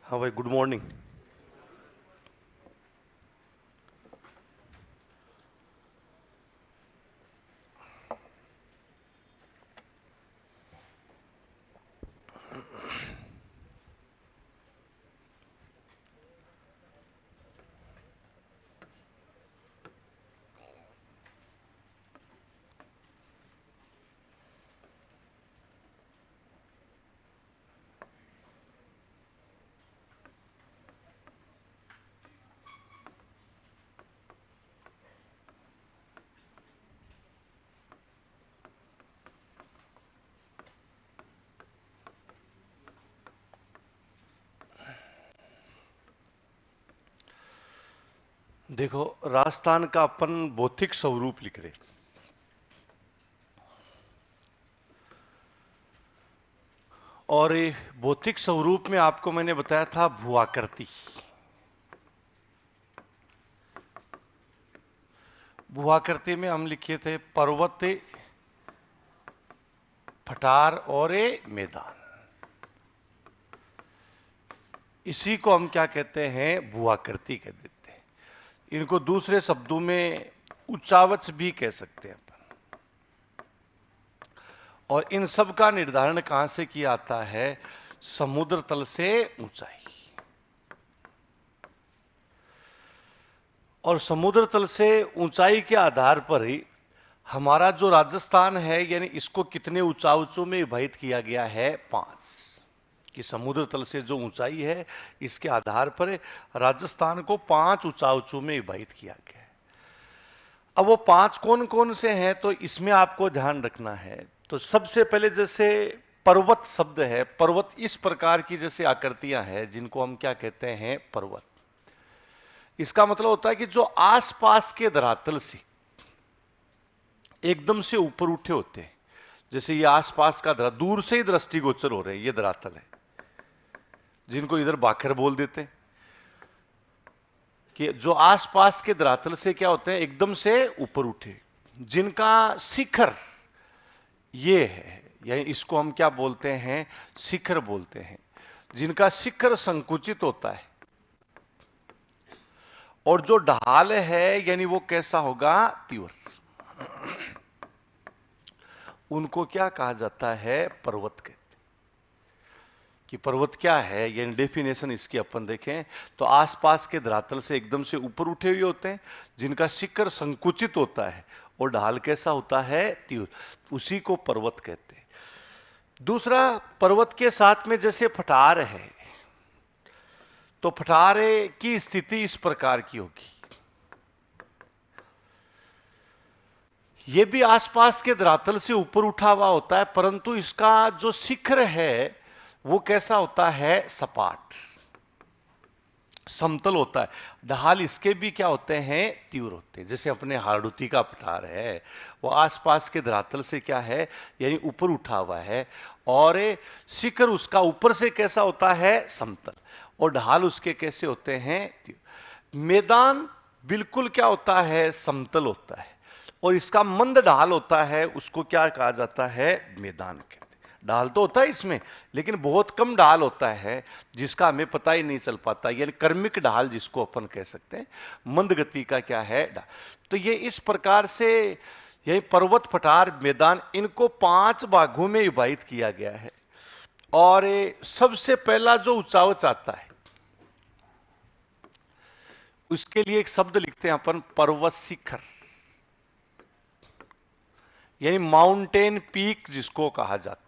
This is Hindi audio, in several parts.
हाँ भाई, गुड मॉर्निंग। देखो, राजस्थान का अपन भौतिक स्वरूप लिख रहे। और ये भौतिक स्वरूप में आपको मैंने बताया था भूआकृति। भूआकृति में हम लिखे थे पर्वत, पठार और ये मैदान। इसी को हम क्या कहते हैं? भूआकृति कह देते हैं। इनको दूसरे शब्दों में उच्चावच भी कह सकते हैं अपन। और इन सब का निर्धारण कहां से किया जाता है? समुद्र तल से ऊंचाई। और समुद्र तल से ऊंचाई के आधार पर ही हमारा जो राजस्थान है, यानी इसको कितने ऊंचाइयों में विभाजित किया गया है? 5। कि समुद्र तल से जो ऊंचाई है, इसके आधार पर राजस्थान को 5 ऊंचाइयों में विभाजित किया गया है। अब वो 5 कौन कौन से हैं, तो इसमें आपको ध्यान रखना है। तो सबसे पहले जैसे पर्वत शब्द है, पर्वत इस प्रकार की जैसे आकृतियां हैं जिनको हम क्या कहते हैं? पर्वत। इसका मतलब होता है कि जो आसपास के धरातल से एकदम से ऊपर उठे होते हैं। जैसे ये आसपास का दूर से ही दृष्टिगोचर हो रहे हैं, ये धरातल है, जिनको इधर बाखर बोल देते हैं। कि जो आसपास के धरातल से क्या होते हैं? एकदम से ऊपर उठे, जिनका शिखर ये है, यानी इसको हम क्या बोलते हैं? शिखर बोलते हैं। जिनका शिखर संकुचित होता है। और जो ढाल है, यानी वो कैसा होगा? तीव्र। उनको क्या कहा जाता है? पर्वत कहते हैं। कि पर्वत क्या है, यानी डेफिनेशन इसकी अपन देखें तो आसपास के धरातल से एकदम से ऊपर उठे हुए होते हैं, जिनका शिखर संकुचित होता है और ढाल कैसा होता है? तीव्र। उसी को पर्वत कहते हैं। दूसरा, पर्वत के साथ में जैसे पठार है, तो पठार की स्थिति इस प्रकार की होगी। ये भी आसपास के धरातल से ऊपर उठा हुआ होता है, परंतु इसका जो शिखर है वो कैसा होता है? सपाट, समतल होता है। ढाल इसके भी क्या होते हैं? तीव्र होते हैं। जैसे अपने हाड़ूती का पठार है, वो आसपास के धरातल से क्या है? यानी ऊपर उठा हुआ है। और शिखर उसका ऊपर से कैसा होता है? समतल। और ढाल उसके कैसे होते हैं? तीव्र। मैदान बिल्कुल क्या होता है? समतल होता है। और इसका मंद ढाल होता है, उसको क्या कहा जाता है? मैदान कहते हैं। ढाल तो होता है इसमें, लेकिन बहुत कम ढाल होता है, जिसका हमें पता ही नहीं चल पाता, यानी कर्मिक ढाल जिसको अपन कह सकते हैं। मंद गति का क्या है? ढाल। तो ये इस प्रकार से यही पर्वत, पठार, मैदान, इनको 5 भागों में विभाजित किया गया है। और सबसे पहला जो उच्चावच आता है, उसके लिए एक शब्द लिखते हैं अपन, पर्वत शिखर, यानी माउंटेन पीक जिसको कहा जाता है।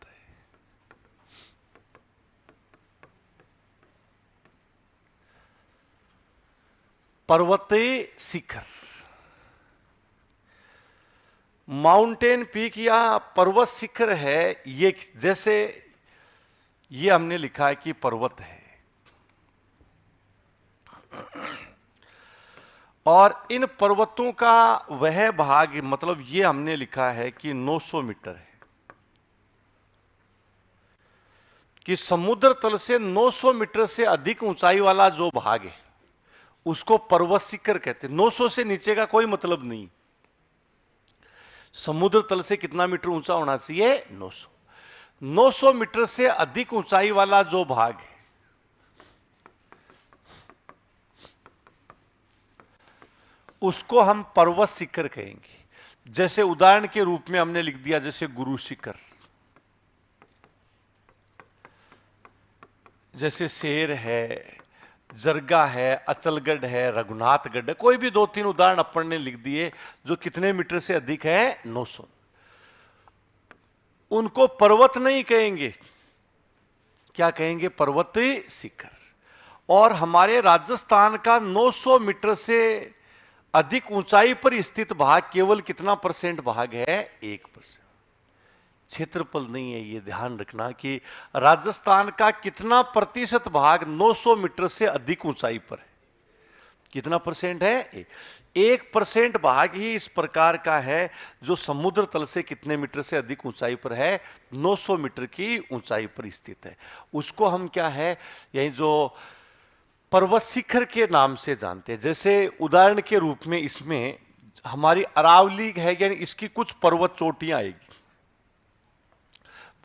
पर्वतीय शिखर, माउंटेन पीक या पर्वत शिखर है। ये जैसे ये हमने लिखा है कि पर्वत है, और इन पर्वतों का वह भाग, मतलब ये हमने लिखा है कि 900 मीटर है। कि समुद्र तल से 900 मीटर से अधिक ऊंचाई वाला जो भाग है, उसको पर्वत शिखर कहते हैं। 900 से नीचे का कोई मतलब नहीं। समुद्र तल से कितना मीटर ऊंचा होना चाहिए? 900। 900 मीटर से अधिक ऊंचाई वाला जो भाग है, उसको हम पर्वत शिखर कहेंगे। जैसे उदाहरण के रूप में हमने लिख दिया, जैसे गुरु शिखर, जैसे शेर है, जरगा है, अचलगढ़ है, रघुनाथगढ़ है, कोई भी 2-3 उदाहरण अपन ने लिख दिए जो कितने मीटर से अधिक है, 900। उनको पर्वत नहीं कहेंगे, क्या कहेंगे, पर्वतीय शिखर। और हमारे राजस्थान का 900 मीटर से अधिक ऊंचाई पर स्थित भाग केवल कितना परसेंट भाग है, 1%। क्षेत्रफल नहीं है, ये ध्यान रखना कि राजस्थान का कितना प्रतिशत भाग 900 मीटर से अधिक ऊंचाई पर है, कितना परसेंट है, 1% भाग ही इस प्रकार का है जो समुद्र तल से कितने मीटर से अधिक ऊंचाई पर है, 900 मीटर की ऊंचाई पर स्थित है। उसको हम क्या है, यही जो पर्वत शिखर के नाम से जानते हैं। जैसे उदाहरण के रूप में इसमें हमारी अरावली है, यानी इसकी कुछ पर्वत चोटियां आएगी,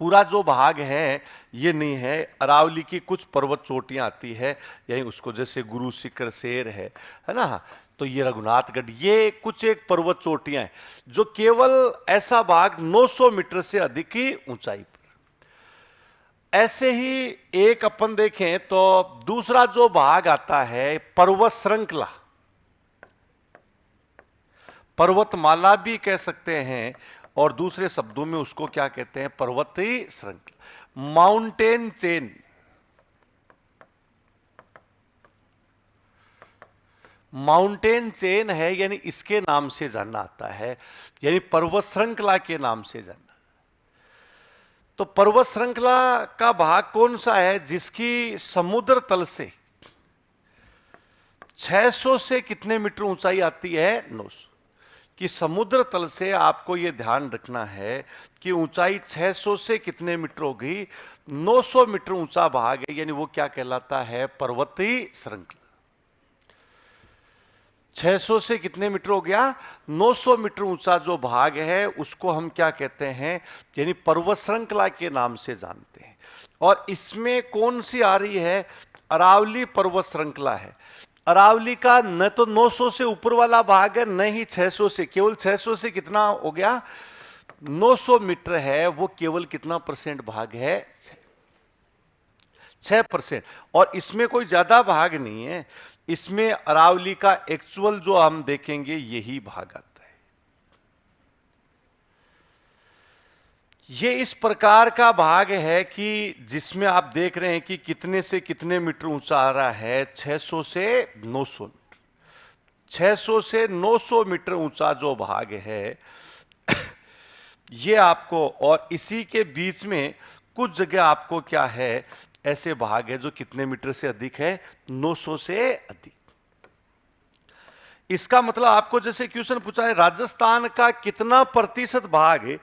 पूरा जो भाग है ये नहीं है, अरावली की कुछ पर्वत चोटियां आती है, यही उसको, जैसे गुरु शिखर शेर है ना, तो ये रघुनाथगढ़, ये कुछ एक पर्वत चोटियां हैं जो केवल ऐसा भाग 900 मीटर से अधिक की ऊंचाई पर। ऐसे ही एक अपन देखें तो दूसरा जो भाग आता है पर्वत श्रृंखला, पर्वतमाला भी कह सकते हैं, और दूसरे शब्दों में उसको क्या कहते हैं, पर्वतीय श्रृंखला, माउंटेन चेन। माउंटेन चेन है, यानी इसके नाम से जानना आता है, यानी पर्वत श्रृंखला के नाम से जानना। तो पर्वत श्रृंखला का भाग कौन सा है, जिसकी समुद्र तल से 600 से कितने मीटर ऊंचाई आती है, 900। कि समुद्र तल से आपको यह ध्यान रखना है कि ऊंचाई 600 से कितने मीटर होगी, 900 मीटर ऊंचा भाग है, यानी वो क्या कहलाता है, पर्वतीय श्रृंखला। 600 से कितने मीटर हो गया, 900 मीटर ऊंचा जो भाग है उसको हम क्या कहते हैं, यानी पर्वत श्रृंखला के नाम से जानते हैं। और इसमें कौन सी आ रही है, अरावली पर्वत श्रृंखला है। अरावली का न तो 900 से ऊपर वाला भाग है, न ही 600 से, केवल 600 से कितना हो गया, 900 मीटर है, वो केवल कितना परसेंट भाग है, 6%। और इसमें कोई ज्यादा भाग नहीं है, इसमें अरावली का एक्चुअल जो हम देखेंगे यही भाग आता है। ये इस प्रकार का भाग है कि जिसमें आप देख रहे हैं कि कितने से कितने मीटर ऊंचा आ रहा है, 600 से 900 मीटर। 600 से 900 मीटर ऊंचा जो भाग है ये आपको, और इसी के बीच में कुछ जगह आपको क्या है, ऐसे भाग है जो कितने मीटर से अधिक है, 900 से अधिक। इसका मतलब आपको जैसे क्वेश्चन पूछा है, राजस्थान का कितना प्रतिशत भाग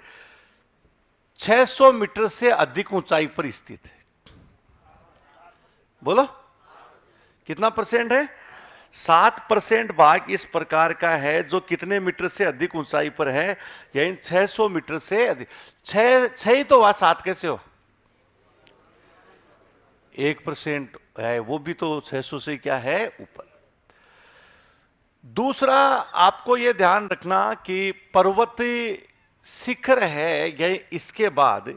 600 मीटर से अधिक ऊंचाई पर स्थित है, बोलो कितना परसेंट है, 7% भाग इस प्रकार का है जो कितने मीटर से अधिक ऊंचाई पर है, यानी 600 मीटर से अधिक। 6 ही तो हुआ, 7 कैसे हो, 1% है, वो भी तो 600 से क्या है, ऊपर। दूसरा आपको यह ध्यान रखना कि पर्वतीय शिखर है, यह इसके बाद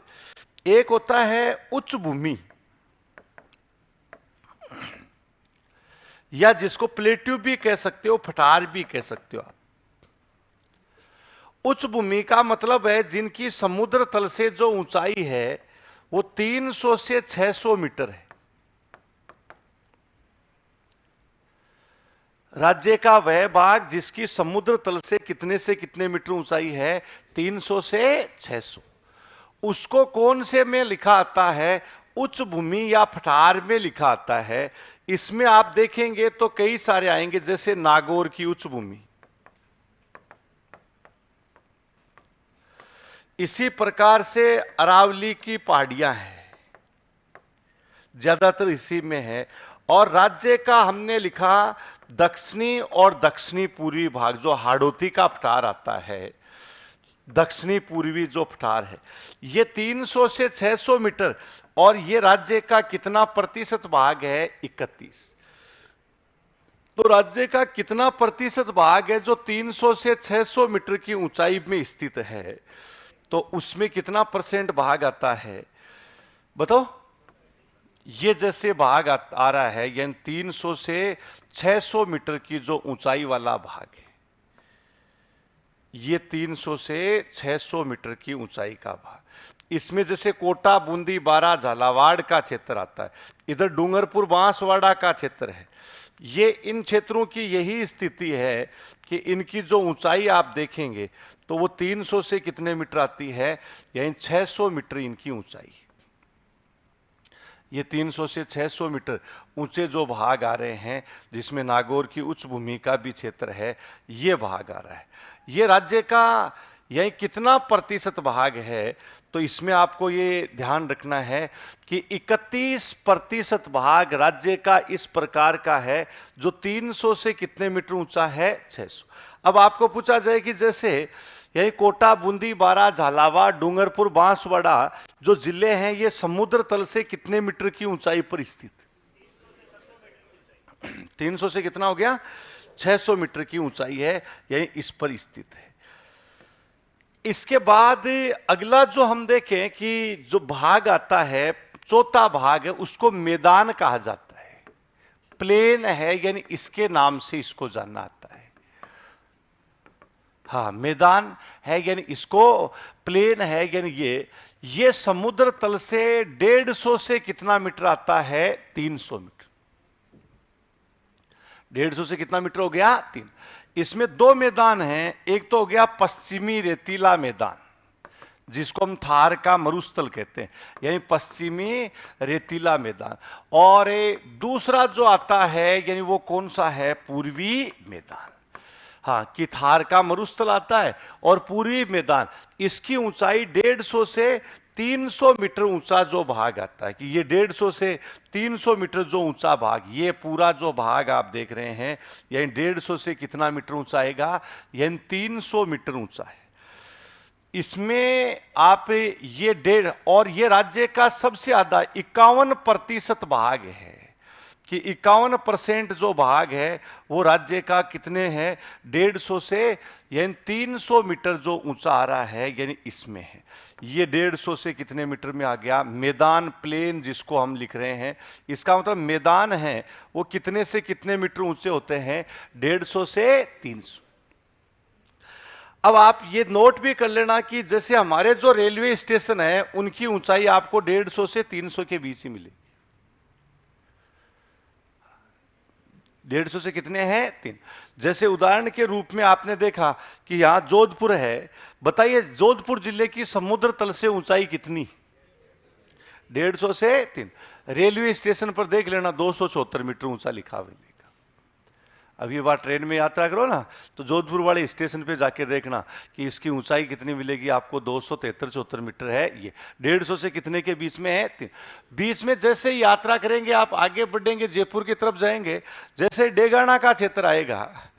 एक होता है उच्च भूमि, या जिसको प्लेट्यू भी कह सकते हो, फटार भी कह सकते हो आप। उच्च भूमि का मतलब है जिनकी समुद्र तल से जो ऊंचाई है वो 300 से 600 मीटर है। राज्य का वह भाग जिसकी समुद्र तल से कितने मीटर ऊंचाई है, 300 से 600, उसको कौन से में लिखा आता है, उच्च भूमि या फठार में लिखा आता है। इसमें आप देखेंगे तो कई सारे आएंगे, जैसे नागौर की उच्च भूमि, इसी प्रकार से अरावली की पहाड़ियां हैं, ज्यादातर इसी में है। और राज्य का हमने लिखा दक्षिणी और दक्षिणी पूर्वी भाग, जो हाड़ौती का पठार आता है, दक्षिणी पूर्वी जो पठार है, ये 300 से 600 मीटर, और ये राज्य का कितना प्रतिशत भाग है, 31। तो राज्य का कितना प्रतिशत भाग है जो 300 से 600 मीटर की ऊंचाई में स्थित है, तो उसमें कितना परसेंट भाग आता है बताओ। ये जैसे भाग आ रहा है, यानी 300 से 600 मीटर की जो ऊंचाई वाला भाग है, ये 300 से 600 मीटर की ऊंचाई का भाग, इसमें जैसे कोटा, बूंदी, बारा, झालावाड़ का क्षेत्र आता है, इधर डूंगरपुर, बांसवाड़ा का क्षेत्र है। ये इन क्षेत्रों की यही स्थिति है कि इनकी जो ऊंचाई आप देखेंगे तो वो 300 से कितने मीटर आती है, यानी 600 मीटर इनकी ऊंचाई। ये 300 से 600 मीटर ऊंचे जो भाग आ रहे हैं, जिसमें नागौर की उच्च भूमि का भी क्षेत्र है, ये भाग आ रहा है। ये राज्य का यही कितना प्रतिशत भाग है, तो इसमें आपको ये ध्यान रखना है कि 31% भाग राज्य का इस प्रकार का है जो 300 से कितने मीटर ऊंचा है, 600। अब आपको पूछा जाए कि जैसे यही कोटा, बूंदी, बारा, झालावाड़, डूंगरपुर, बांसवाड़ा जो जिले हैं, ये समुद्र तल से कितने मीटर की ऊंचाई पर स्थित? 300 से कितना हो गया, 600 मीटर की ऊंचाई है, यही इस पर स्थित है। इसके बाद अगला जो हम देखें कि जो भाग आता है, चौथा भाग है, उसको मैदान कहा जाता है, प्लेन है, यानी इसके नाम से इसको जानना आता है। हाँ, मैदान है, यानी इसको प्लेन है, यानी ये समुद्र तल से 150 से कितना मीटर आता है, 300 मीटर। 150 से कितना मीटर हो गया, 3। इसमें दो मैदान हैं, एक तो हो गया पश्चिमी रेतीला मैदान, जिसको हम थार का मरुस्थल कहते हैं, यानी पश्चिमी रेतीला मैदान, और दूसरा जो आता है यानी वो कौन सा है, पूर्वी मैदान। हाँ, कि थार का मरुस्थल आता है और पूर्वी मैदान, इसकी ऊंचाई 150 से 300 मीटर ऊंचा जो भाग आता है, कि ये 150 से 300 मीटर जो ऊंचा भाग, ये पूरा जो भाग आप देख रहे हैं, यानी 150 से कितना मीटर ऊंचा आएगा, यानी 300 मीटर ऊंचा है। इसमें आप ये 1.5, और ये राज्य का सबसे ज्यादा 51% भाग है, कि 51% जो भाग है वो राज्य का कितने हैं, 150 से यानी 300 मीटर जो ऊंचा आ रहा है, यानी इसमें है। ये 150 से कितने मीटर में आ गया, मैदान, प्लेन जिसको हम लिख रहे हैं, इसका मतलब मैदान है वो कितने से कितने मीटर ऊंचे होते हैं, 150 से 300। अब आप ये नोट भी कर लेना कि जैसे हमारे जो रेलवे स्टेशन है, उनकी ऊंचाई आपको 150 से 300 के बीच ही मिलेगी। 150 से कितने हैं, 3। जैसे उदाहरण के रूप में आपने देखा कि यहां जोधपुर है, बताइए जोधपुर जिले की समुद्र तल से ऊंचाई कितनी, 150 से 3। रेलवे स्टेशन पर देख लेना 274 मीटर ऊंचा लिखा हुआ मिलेगा। अब ये बात ट्रेन में यात्रा करो ना, तो जोधपुर वाले स्टेशन पे जाके देखना कि इसकी ऊंचाई कितनी मिलेगी आपको, 273-74 मीटर है। ये 150 से कितने के बीच में है, 3। बीच में जैसे यात्रा करेंगे आप, आगे बढ़ेंगे, जयपुर की तरफ जाएंगे, जैसे डेगाना का क्षेत्र आएगा,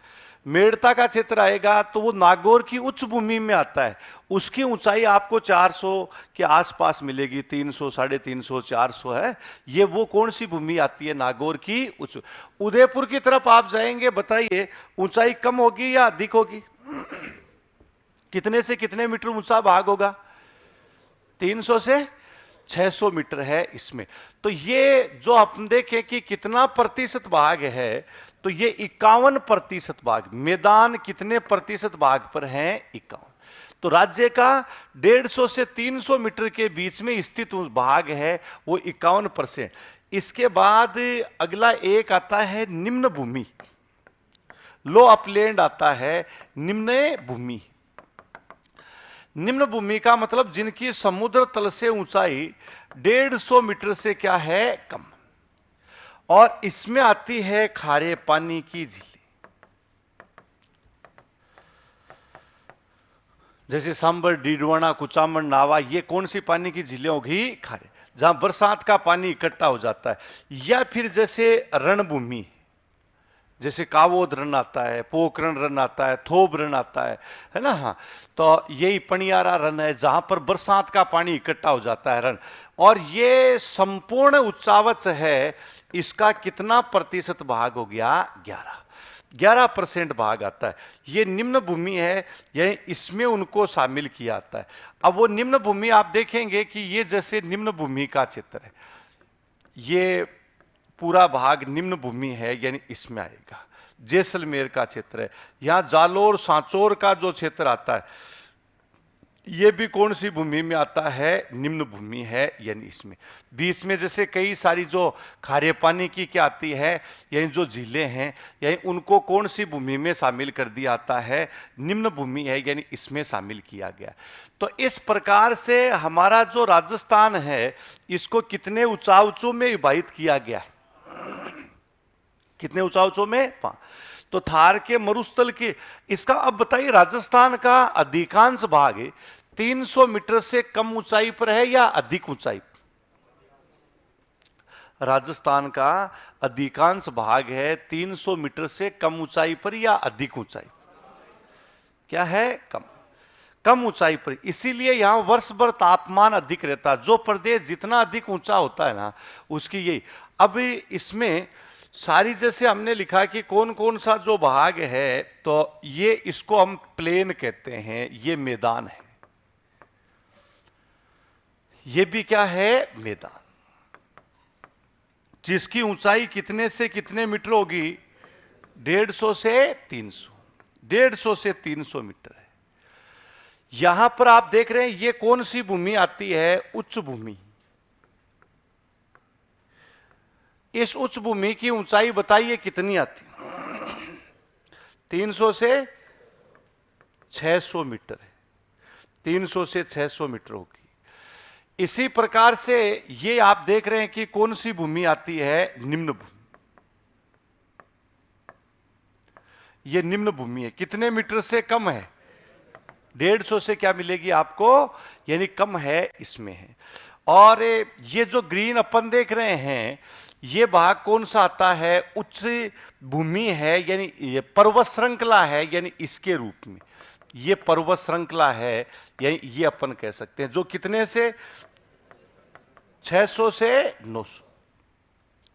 मेड़ता का क्षेत्र आएगा, तो वो नागौर की उच्च भूमि में आता है, उसकी ऊंचाई आपको 400 के आसपास मिलेगी, 300, 350, 400 है। ये वो कौन सी भूमि आती है, नागौर की उच्च। उदयपुर की तरफ आप जाएंगे, बताइए ऊंचाई कम होगी या अधिक होगी, कितने से कितने मीटर ऊंचा भाग होगा, 300 से 600 मीटर है इसमें। तो ये जो हम देखें कि कितना प्रतिशत भाग है, तो ये 51% भाग, मैदान कितने प्रतिशत भाग पर है, 51। तो राज्य का 150 से 300 मीटर के बीच में स्थित भाग है वो 51%। इसके बाद अगला एक आता है निम्न भूमि, लो अपलैंड आता है, निम्न भूमि। निम्न भूमि का मतलब जिनकी समुद्र तल से ऊंचाई 150 मीटर से क्या है, कम, और इसमें आती है खारे पानी की झीलें, जैसे सांबर, डीडवाना, कुचामन, नावा, ये कौन सी पानी की झीलें होगी, खारे, जहां बरसात का पानी इकट्ठा हो जाता है। या फिर जैसे रणभूमि, जैसे कावोद रन आता है, पोखरण रन आता है, थोब रन आता है ना। हाँ, तो यही पनियारा रन है, जहां पर बरसात का पानी इकट्ठा हो जाता है, रन। और ये संपूर्ण उच्चावच है, इसका कितना प्रतिशत भाग हो गया, 11। 11% भाग आता है। ये निम्न भूमि है, यानी इसमें उनको शामिल किया जाता है। अब वो निम्न भूमि आप देखेंगे कि ये जैसे निम्न भूमि का क्षेत्र है, ये पूरा भाग निम्न भूमि है, यानी इसमें आएगा। जैसलमेर का क्षेत्र है, यहां जालोर सांचौर का जो क्षेत्र आता है, ये भी कौन सी भूमि में आता है? निम्न भूमि है, यानी इसमें। बीच में जैसे कई सारी जो खारे पानी की क्या आती है, यानी जो झीलें हैं, यानी उनको कौन सी भूमि में शामिल कर दिया जाता है? निम्न भूमि है, यानी इसमें शामिल किया गया। तो इस प्रकार से हमारा जो राजस्थान है, इसको कितने ऊंचाई में विभाजित किया गया है? कितने ऊंचाई में? 5। तो थार के मरुस्थल के, इसका अब बताइए, राजस्थान का अधिकांश भाग 300 मीटर से कम ऊंचाई पर है या अधिक ऊंचाई? राजस्थान का अधिकांश भाग है 300 मीटर से कम ऊंचाई पर या अधिक ऊंचाई? क्या है? कम, कम ऊंचाई पर। इसीलिए यहां वर्ष भर तापमान अधिक रहता है। जो प्रदेश जितना अधिक ऊंचा होता है ना, उसकी यही। अब इसमें सारी जैसे हमने लिखा कि कौन कौन सा जो भाग है, तो ये इसको हम प्लेन कहते हैं, ये मैदान है। ये भी क्या है? मैदान। जिसकी ऊंचाई कितने से कितने मीटर होगी? 150 से 300, 150 से 300 मीटर है। यहां पर आप देख रहे हैं ये कौन सी भूमि आती है? उच्च भूमि। इस उच्च भूमि की ऊंचाई बताइए कितनी आती? 300 से 600 मीटर है। 300 से 600 मीटर होगी। इसी प्रकार से ये आप देख रहे हैं कि कौन सी भूमि आती है? निम्न भूमि। ये निम्न भूमि है, कितने मीटर से कम है? 150 से क्या मिलेगी आपको? यानी कम है, इसमें है। और ये जो ग्रीन अपन देख रहे हैं, ये भाग कौन सा आता है? उच्च भूमि है, यानी ये पर्वत श्रृंखला है, यानी इसके रूप में ये पर्वत श्रृंखला है, यानी ये अपन कह सकते हैं। जो कितने से? 600 से 900,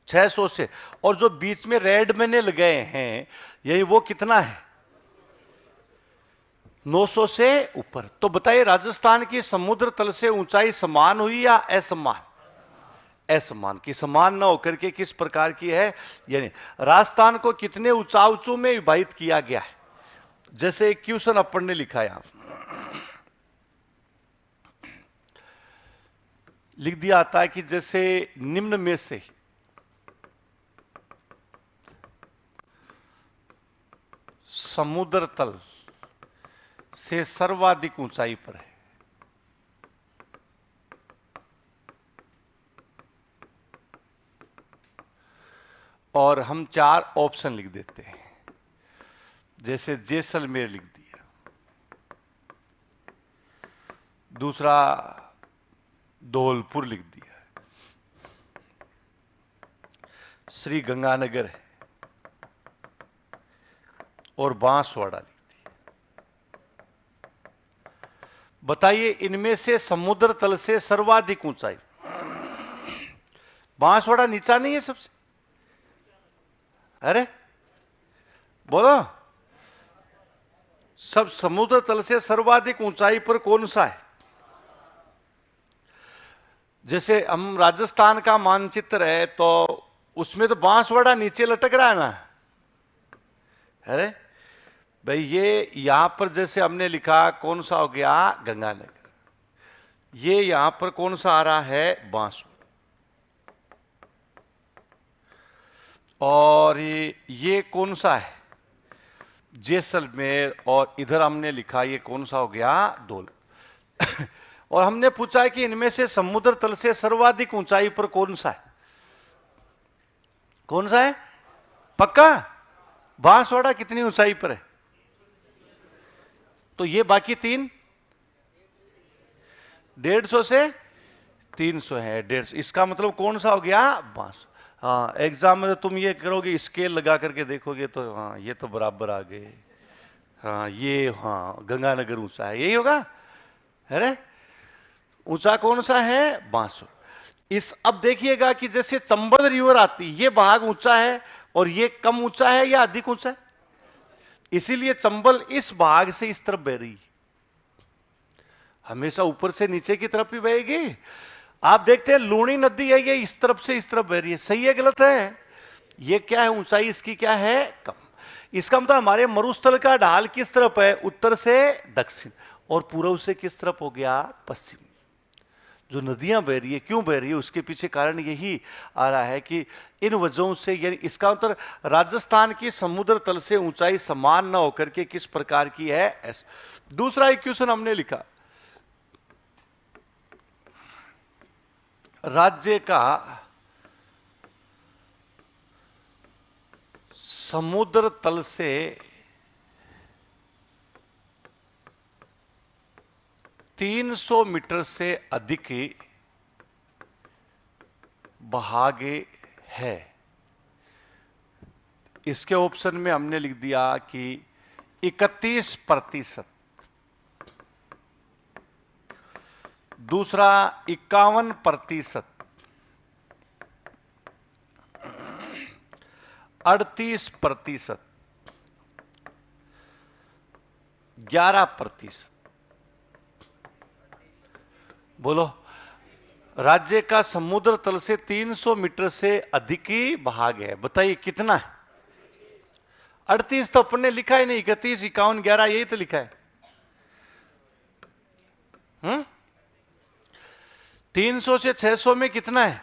600 से। और जो बीच में रेड में ने गए हैं, यही वो कितना है? 900 से ऊपर। तो बताइए, राजस्थान की समुद्र तल से ऊंचाई समान हुई या असमान? असमान की। समान न होकर के किस प्रकार की है? यानी राजस्थान को कितने ऊंचाई में विभाजित किया गया है? जैसे एक क्वेश्चन अपन ने लिखा, यहां लिख दिया आता है कि जैसे निम्न में से समुद्र तल से सर्वाधिक ऊंचाई पर है, और हम 4 ऑप्शन लिख देते हैं। जैसे जैसलमेर लिख दिया, दूसरा धौलपुर लिख दिया, श्री गंगानगर है, और बांसवाड़ा लिख दिया। बताइए, इनमें से समुद्र तल से सर्वाधिक ऊंचाई? बांसवाड़ा नीचा नहीं है सबसे? अरे बोलो, सब समुद्र तल से सर्वाधिक ऊंचाई पर कौन सा है? जैसे हम राजस्थान का मानचित्र है, तो उसमें तो बांसवाड़ा नीचे लटक रहा है ना। अरे भाई, ये यहां पर जैसे हमने लिखा, कौन सा हो गया? गंगानगर। ये यहां पर कौन सा आ रहा है? बांसवाड़ा। और ये कौन सा है? जैसलमेर। और इधर हमने लिखा, ये कौन सा हो गया? धौल। और हमने पूछा है कि इनमें से समुद्र तल से सर्वाधिक ऊंचाई पर कौन सा है? कौन सा है? पक्का? बांसवाड़ा कितनी ऊंचाई पर है? तो ये बाकी 3 150 से 300 है। 150, इसका मतलब कौन सा हो गया? बांस। हाँ, एग्जाम में तो तुम ये करोगे, स्केल लगा करके देखोगे, तो हाँ ये तो बराबर आ गए। हाँ ये, हाँ गंगानगर ऊंचा है, यही होगा। अरे ऊंचा कौन सा है? बांसवाड़ा। इस अब देखिएगा कि जैसे चंबल रिवर आती, ये भाग ऊंचा है और ये कम ऊंचा है या अधिक ऊंचा है? इसीलिए चंबल इस भाग से इस तरफ बह रही, हमेशा ऊपर से नीचे की तरफ ही बहेगी। आप देखते हैं लूणी नदी है, ये इस तरफ से इस तरफ बह रही है, सही है गलत है? ये क्या है, ऊंचाई इसकी क्या है, कम। इसका मतलब हमारे मरुस्थल का ढाल किस तरफ है, उत्तर से दक्षिण, और पूर्व से किस तरफ हो गया, पश्चिम। जो नदियां बह रही है, क्यों बह रही है, उसके पीछे कारण यही आ रहा है कि इन वजहों से, यानी इसका मतलब राजस्थान की समुद्र तल से ऊंचाई समान ना होकर के किस प्रकार की है, ऐसा। दूसरा इक्वेशन हमने लिखा, राज्य का समुद्र तल से 300 मीटर से अधिक बहागे है। इसके ऑप्शन में हमने लिख दिया कि 31%, दूसरा 51%, 38%, 11%। बोलो, राज्य का समुद्र तल से 300 मीटर से अधिक ही भाग है, बताइए कितना है? 38 तो अपने लिखा ही नहीं, 31, 51, 11 यही तो लिखा है। 300 से 600 में कितना है?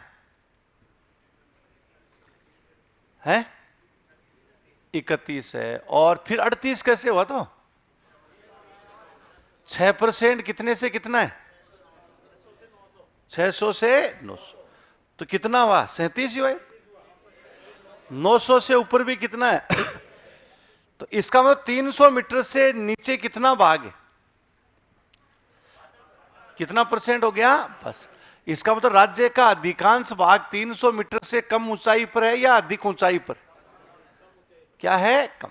31 है, और फिर 38 कैसे हुआ? तो 6% कितने से कितना है? 600 से 900, तो कितना हुआ? 37 ही हुआ। 900 से ऊपर भी कितना है? तो इसका मतलब 300 मीटर से नीचे कितना भाग है, कितना परसेंट हो गया? बस। इसका मतलब राज्य का अधिकांश भाग 300 मीटर से कम ऊंचाई पर है या अधिक ऊंचाई पर? क्या है? कम।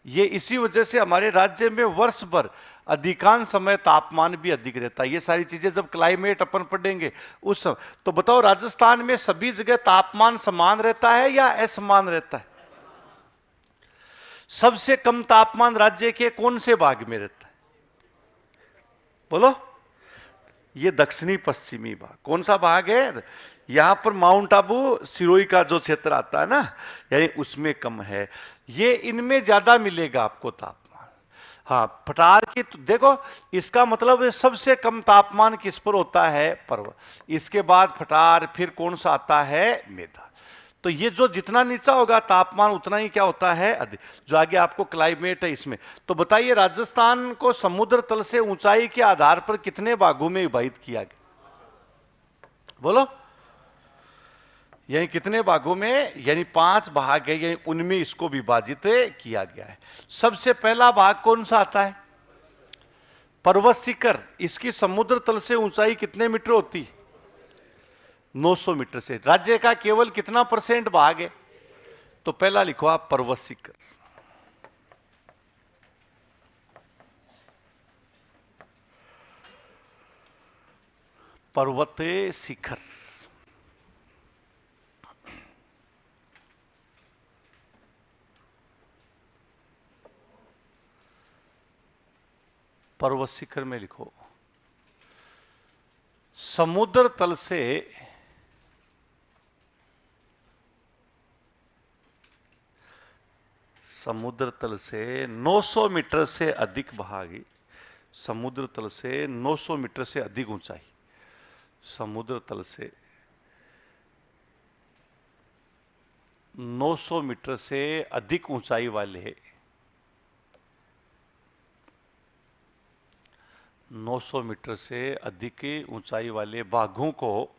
ये इसी वजह से हमारे राज्य में वर्ष भर अधिकांश समय तापमान भी अधिक रहता है। ये सारी चीजें जब क्लाइमेट अपन पढ़ेंगे उस समय। तो बताओ, राजस्थान में सभी जगह तापमान समान रहता है या असमान रहता है? सबसे कम तापमान राज्य के कौन से भाग में रहता है? बोलो। ये दक्षिणी पश्चिमी भाग। कौन सा भाग है? यहां पर माउंट आबू सिरोही का जो क्षेत्र आता है ना, यानी उसमें कम है। ये इनमें ज्यादा मिलेगा आपको तापमान। हाँ, पठार की तो देखो, इसका मतलब सबसे कम तापमान किस पर होता है? पर्वत। इसके बाद पठार, फिर कौन सा आता है? मैदान। तो ये जो जितना नीचा होगा तापमान उतना ही क्या होता है? अधिक। जो आगे आपको क्लाइमेट है इसमें। तो बताइए, राजस्थान को समुद्र तल से ऊंचाई के आधार पर कितने भागों में विभाजित किया गया? बोलो। यानी कितने भागों में? यानी 5 भाग है, यानी उनमें इसको विभाजित किया गया है। सबसे पहला भाग कौन सा आता है? पर्वत शिखर। इसकी समुद्र तल से ऊंचाई कितने मीटर होती है? 900 मीटर से। राज्य का केवल कितना परसेंट भाग है? तो पहला लिखो आप, पर्वत शिखर। पर्वत शिखर। पर्वत शिखर में लिखो, समुद्र तल से समुद्र तल से 900 मीटर से अधिक भाग, समुद्र तल से 900 मीटर से अधिक ऊंचाई, समुद्र तल से 900 मीटर से अधिक ऊंचाई वाले 900 मीटर से अधिक ऊंचाई वाले भागों को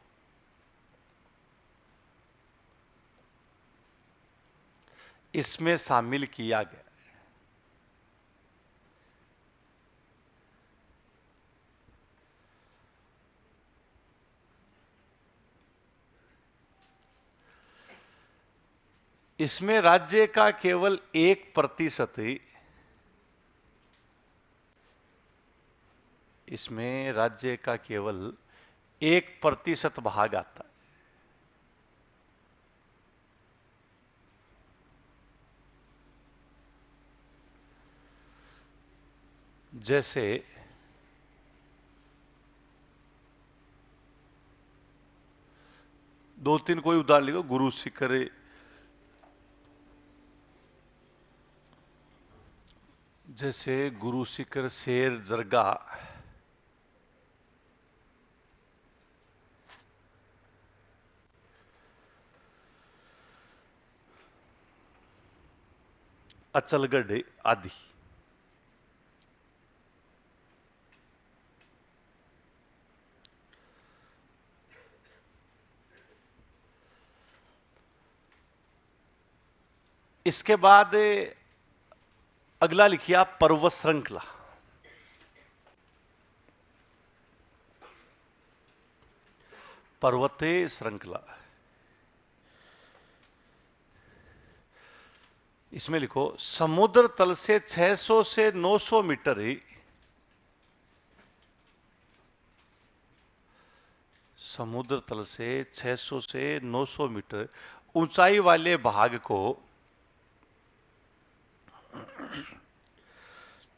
इसमें शामिल किया गया। इसमें राज्य का केवल 1% ही, इसमें राज्य का केवल 1% भाग आता है। जैसे दो तीन कोई उदाहरण लिखो, गुरु शिखर, जैसे गुरु शिखर, शेर, जरगा, अचलगढ़ आदि। इसके बाद अगला लिखिए आप पर्वत श्रृंखला। पर्वतीय श्रृंखला, इसमें लिखो समुद्र तल से 600 से 900 मीटर ही, समुद्र तल से 600 से 900 मीटर ऊंचाई वाले भाग को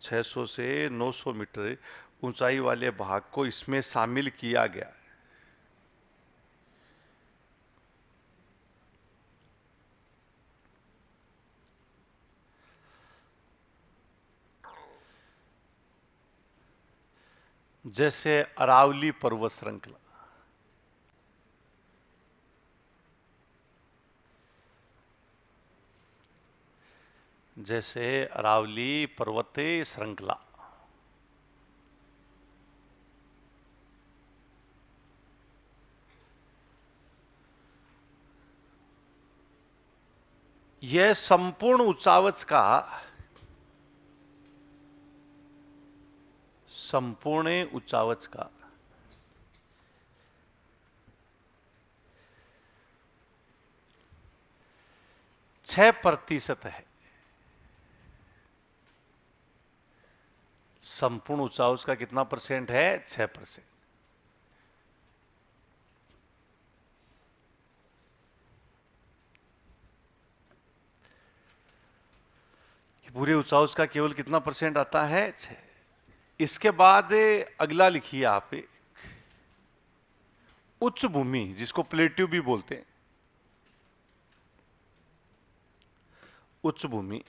600 से 900 मीटर ऊंचाई वाले भाग को इसमें शामिल किया गया। जैसे अरावली पर्वत श्रृंखला, जैसे अरावली पर्वतीय श्रृंखला। यह संपूर्ण उच्चावच का, संपूर्ण उच्चावच का 6% है। संपूर्ण उच्चावच का कितना परसेंट है? 6%। पूरे उच्चावच का केवल कितना परसेंट आता है? 6। इसके बाद अगला लिखिए आप, उच्च भूमि, जिसको प्लेट्यू भी बोलते हैं। उच्च भूमि,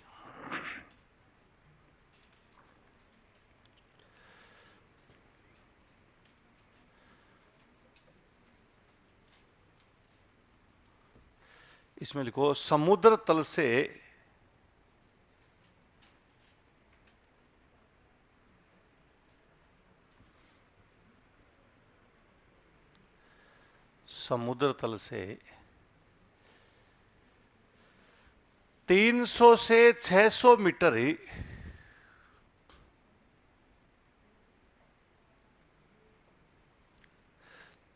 इसमें लिखो समुद्र तल से समुद्र तल से 300 से 600 मीटर ही,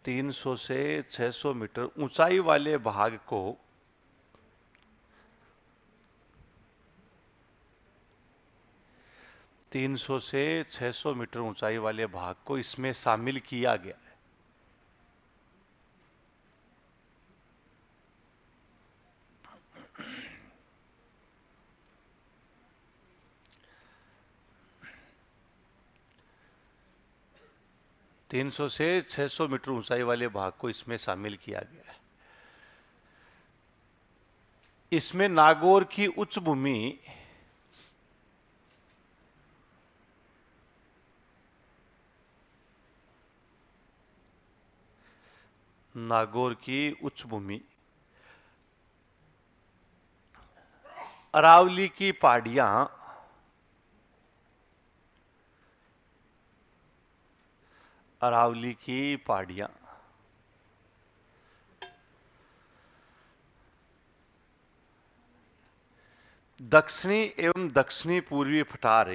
300 से 600 मीटर ऊंचाई वाले भाग को 300 से 600 मीटर ऊंचाई वाले भाग को इसमें शामिल किया गया है। तीन सौ से 600 मीटर ऊंचाई वाले भाग को इसमें शामिल किया गया है। इसमें नागौर की उच्च भूमि, नागौर की उच्च भूमि, अरावली की पहाड़ियां, अरावली की पहाड़ियां, दक्षिणी एवं दक्षिणी पूर्वी पठार,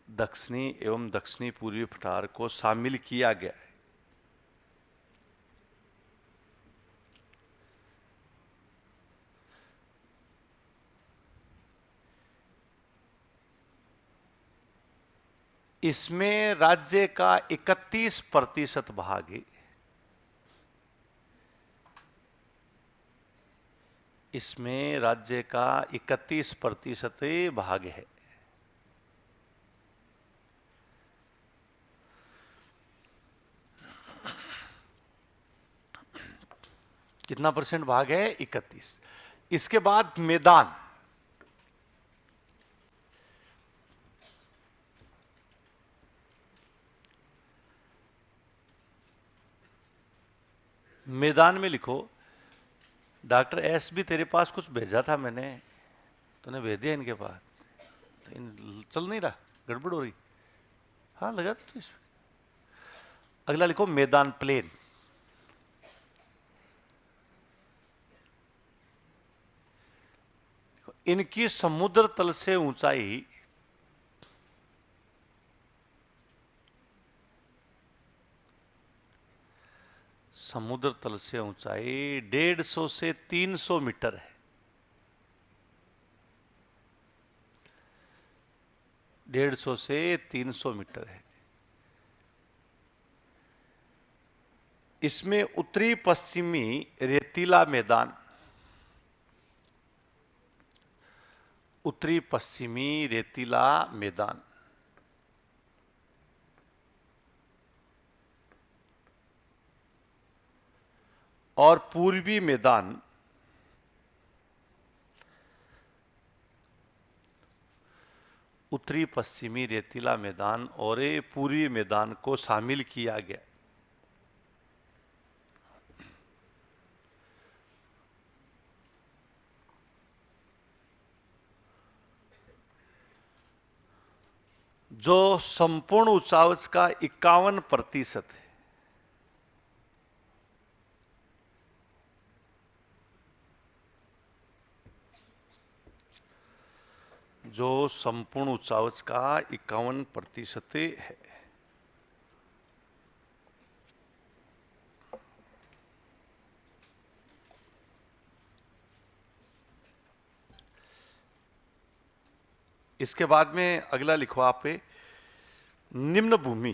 दक्षिणी एवं दक्षिणी पूर्वी पठार को शामिल किया गया है। इसमें राज्य का 31% भाग इसमें राज्य का 31% भाग है। कितना परसेंट भाग है? 31। इसके बाद मैदान, मैदान में लिखो, डॉक्टर एस भी तेरे पास कुछ भेजा था मैंने, तूने भेज दिया इनके पास, चल नहीं रहा, गड़बड़ हो रही। हाँ लगा तो इसमें। अगला लिखो मैदान, प्लेन। इनकी समुद्र तल से ऊंचाई समुद्र तल से ऊंचाई 150 से 300 मीटर है। 150 से 300 मीटर है। इसमें उत्तरी पश्चिमी रेतीला मैदान, उत्तरी पश्चिमी रेतीला मैदान, और पूर्वी मैदान उत्तरी पश्चिमी रेतीला मैदान और पूर्वी मैदान को शामिल किया गया। जो संपूर्ण उच्चावच का 51% है। जो संपूर्ण उच्चावच का 51% है। इसके बाद में अगला लिखो आप पे, निम्न भूमि।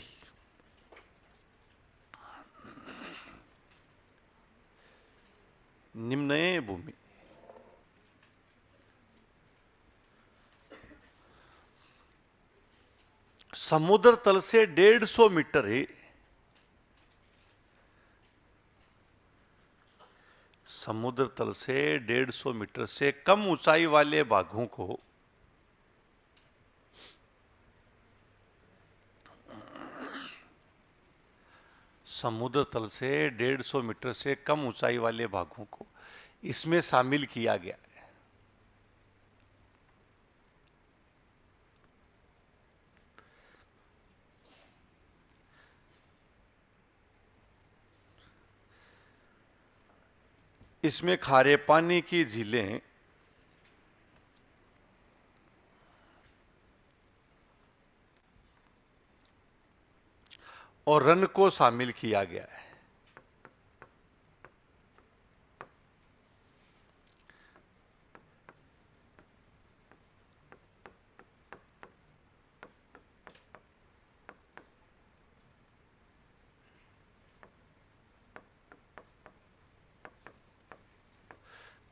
निम्न भूमि समुद्र तल से 150 मीटर है। समुद्र तल से 150 मीटर से कम ऊंचाई वाले भागों को समुद्र तल से 150 मीटर से कम ऊंचाई वाले भागों को इसमें शामिल किया गया है। इसमें खारे पानी की झीलें और रन को शामिल किया गया है।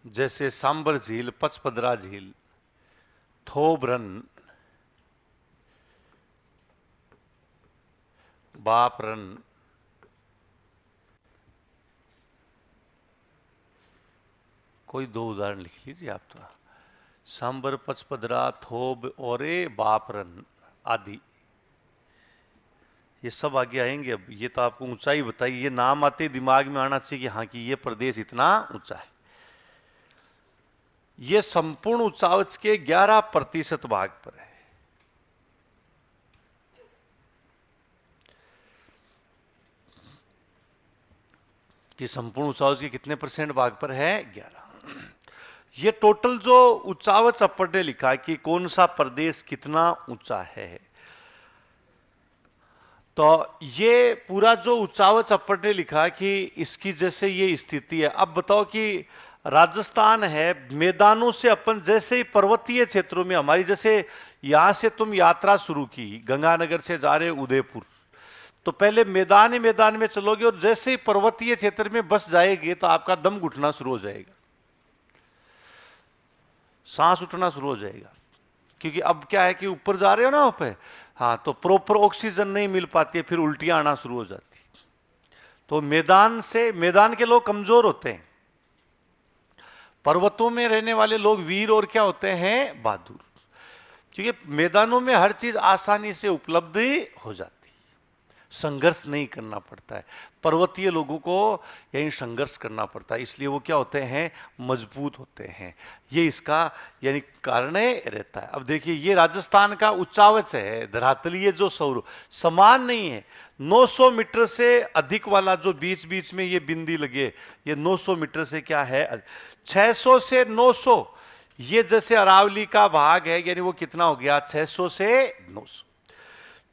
जैसे सांबर झील, पचपदरा झील, थोब रन, बाप रन, कोई 2 उदाहरण लिख लीजिए आप तो। सांबर, पचपदरा, थोब और बाप रन आदि, ये सब आगे आएंगे। अब ये तो आपको ऊंचाई बताइए, ये नाम आते दिमाग में आना चाहिए कि हाँ कि ये प्रदेश इतना ऊंचा है। ये संपूर्ण उच्चावच के 11% भाग पर है। कि संपूर्ण उच्चावच के कितने % भाग पर है? 11। ये टोटल जो उच्चावच अपर ने लिखा है कि कौन सा प्रदेश कितना ऊंचा है, तो ये पूरा जो उच्चावच अपर ने लिखा कि इसकी जैसे ये स्थिति है। अब बताओ कि राजस्थान है, मैदानों से अपन जैसे ही पर्वतीय क्षेत्रों में हमारी, जैसे यहां से तुम यात्रा शुरू की गंगानगर से जा रहे उदयपुर, तो पहले मैदान ही मैदान में चलोगे और जैसे ही पर्वतीय क्षेत्र में बस जाएंगे तो आपका दम घुटना शुरू हो जाएगा। सांस उठना शुरू हो जाएगा, क्योंकि अब क्या है कि ऊपर जा रहे हो ना वहां पे, हाँ, तो प्रॉपर ऑक्सीजन नहीं मिल पाती है, फिर उल्टियां आना शुरू हो जाती है। तो मैदान के लोग कमजोर होते हैं, पर्वतों में रहने वाले लोग वीर और क्या होते हैं, बहादुर, क्योंकि मैदानों में हर चीज आसानी से उपलब्ध हो जाती है, संघर्ष नहीं करना पड़ता है। पर्वतीय लोगों को यही संघर्ष करना पड़ता है, इसलिए वो क्या होते हैं, मजबूत होते हैं। ये इसका यानी कारण रहता है। अब देखिए, ये राजस्थान का उच्चावच है, धरातलीय जो सौर समान नहीं है। 900 मीटर से अधिक वाला जो बीच बीच में ये बिंदी लगे, ये 900 मीटर से क्या है, 600 से 900, ये जैसे अरावली का भाग है, यानी वो कितना हो गया, 600 से 900।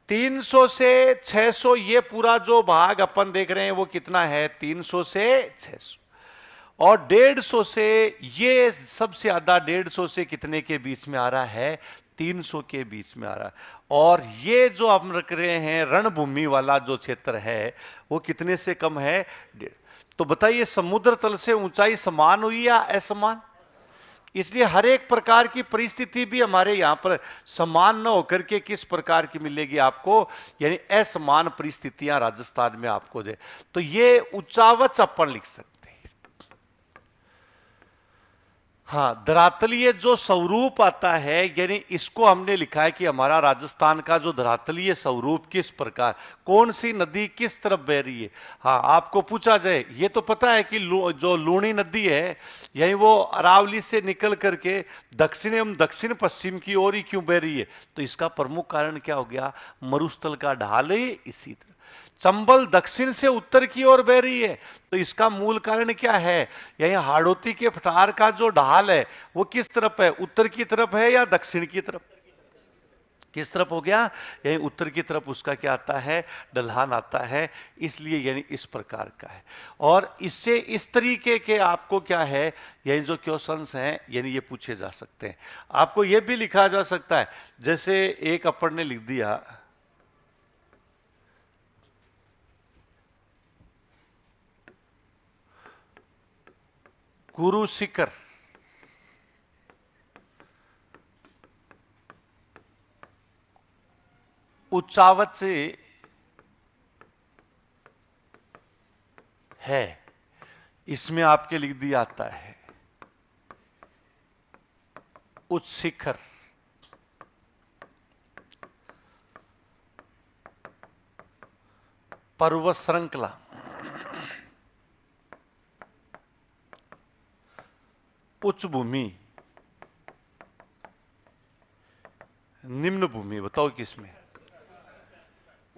300 से 600 ये पूरा जो भाग अपन देख रहे हैं वो कितना है, 300 से 600। और 150 से, ये सबसे ज्यादा 150 से कितने के बीच में आ रहा है, 300 के बीच में आ रहा है। और ये जो हम रख रहे हैं रणभूमि वाला जो क्षेत्र है, वो कितने से कम है, 150। तो बताइए, समुद्र तल से ऊंचाई समान हुई या असमान? इसलिए हर एक प्रकार की परिस्थिति भी हमारे यहां पर समान न होकर के किस प्रकार की मिलेगी आपको, यानी असमान परिस्थितियां राजस्थान में आपको दे। तो ये उच्चावच अपन लिख सकते हैं। हाँ, धरातलीय जो स्वरूप आता है, यानी इसको हमने लिखा है कि हमारा राजस्थान का जो धरातलीय स्वरूप किस प्रकार, कौन सी नदी किस तरफ बह रही है। हाँ, आपको पूछा जाए, ये तो पता है कि जो लूणी नदी है, यही वो अरावली से निकल करके दक्षिण एवं दक्षिण पश्चिम की ओर ही क्यों बह रही है, तो इसका प्रमुख कारण क्या हो गया, मरुस्थल का ढाल है। इसी तरह चंबल दक्षिण से उत्तर की ओर बह रही है, तो इसका मूल कारण क्या है, यही हाड़ौती के पठार का जो ढाल है वो किस तरफ है, उत्तर की तरफ है या दक्षिण की तरफ, किस तरफ हो गया, यही उत्तर की तरफ उसका क्या आता है, ढलान आता है। इसलिए यानी इस प्रकार का है। और इससे इस तरीके के आपको क्या है, यही जो क्वेश्चंस हैं, यानी ये पूछे जा सकते हैं। आपको ये भी लिखा जा सकता है, जैसे एक अपन ने लिख दिया, गुरु शिखर उच्चावच से है, इसमें आपके लिख दिया आता है उच्च शिखर पर्वत श्रृंखला, उच्च भूमि, निम्न भूमि, बताओ किसमें,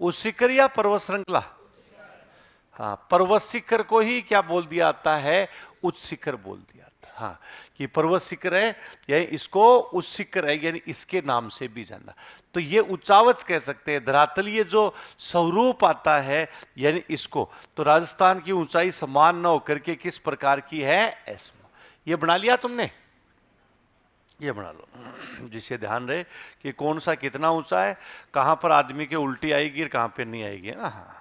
उच्च शिखर या पर्वत श्रृंखला। हाँ, पर्वत शिखर को ही क्या बोल दिया आता है, उच्च शिखर बोल दिया था। हाँ, कि पर्वत शिखर है, यानी इसको उच्च शिखर है, यानी इसके नाम से भी जाना। तो ये उच्चावच कह सकते हैं, धरातलीय जो स्वरूप आता है, यानी इसको। तो राजस्थान की ऊंचाई समान न होकर के किस प्रकार की है, ऐसा। ये बना लिया तुमने, ये बना लो, जिससे ध्यान रहे कि कौन सा कितना ऊंचा है, कहां पर आदमी के उल्टी आएगी और कहां पर नहीं आएगी ना। हाँ,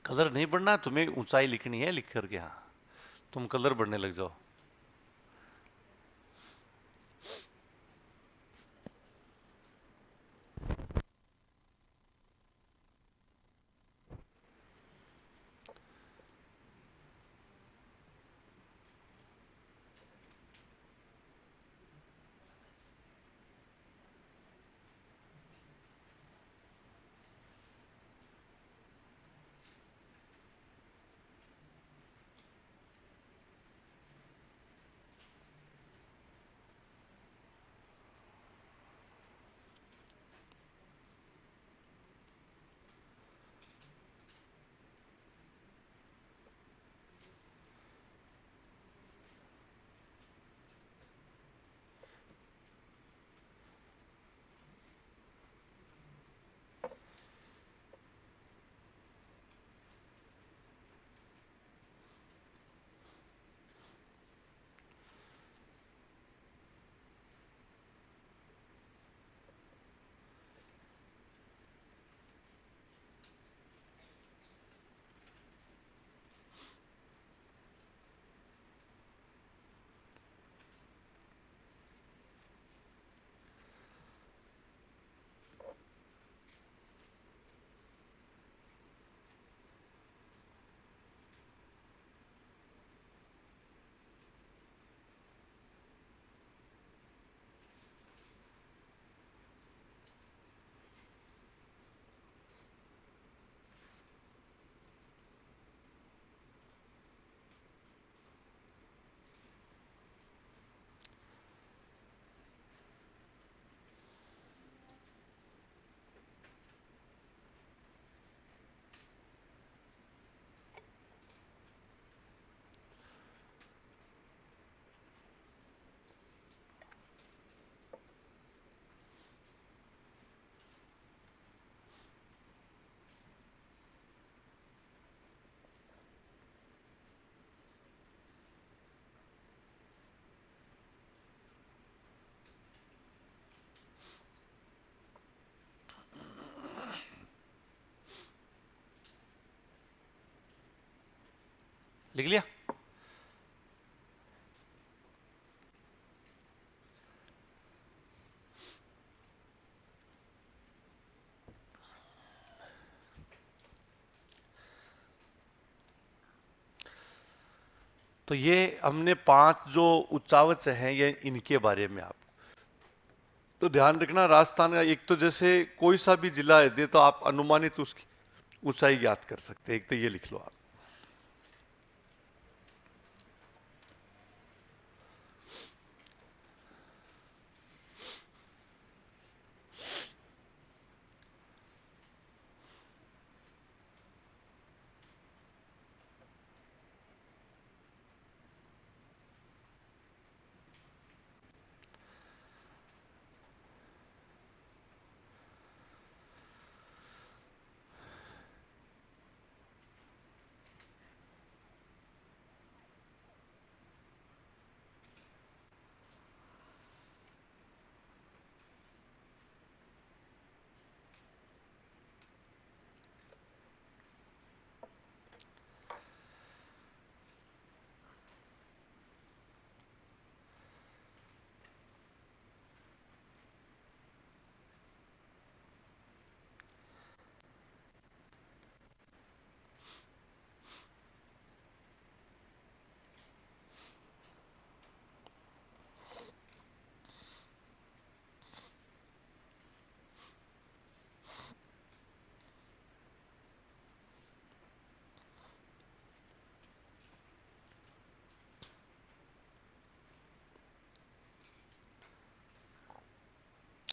कलर नहीं बढ़ना, तुम्हें ऊंचाई लिखनी है, लिख करके हाँ तुम कलर बढ़ने लग जाओ। लिख लिया? तो ये हमने 5 जो उच्चावच हैं ये इनके बारे में आप तो ध्यान रखना। राजस्थान का एक तो जैसे कोई सा भी जिला है दे तो आप अनुमानित उसकी ऊंचाई ज्ञात कर सकते हैं। एक तो ये लिख लो आप।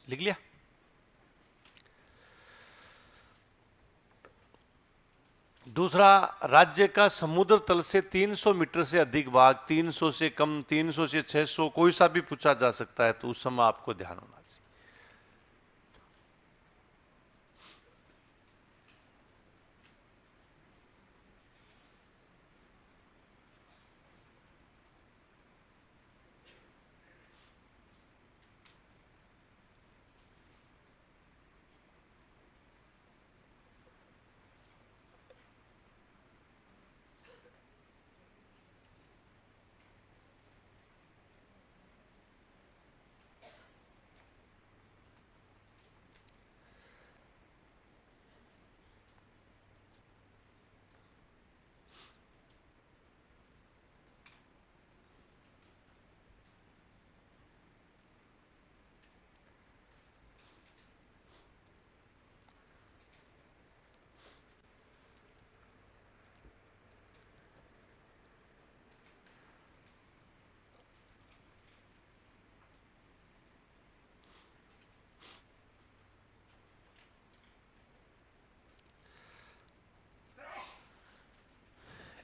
लिख लिया? दूसरा, राज्य का समुद्र तल से 300 मीटर से अधिक भाग, 300 से कम, 300 से 600, कोई सा भी पूछा जा सकता है, तो उस समय आपको ध्यान होना चाहिए।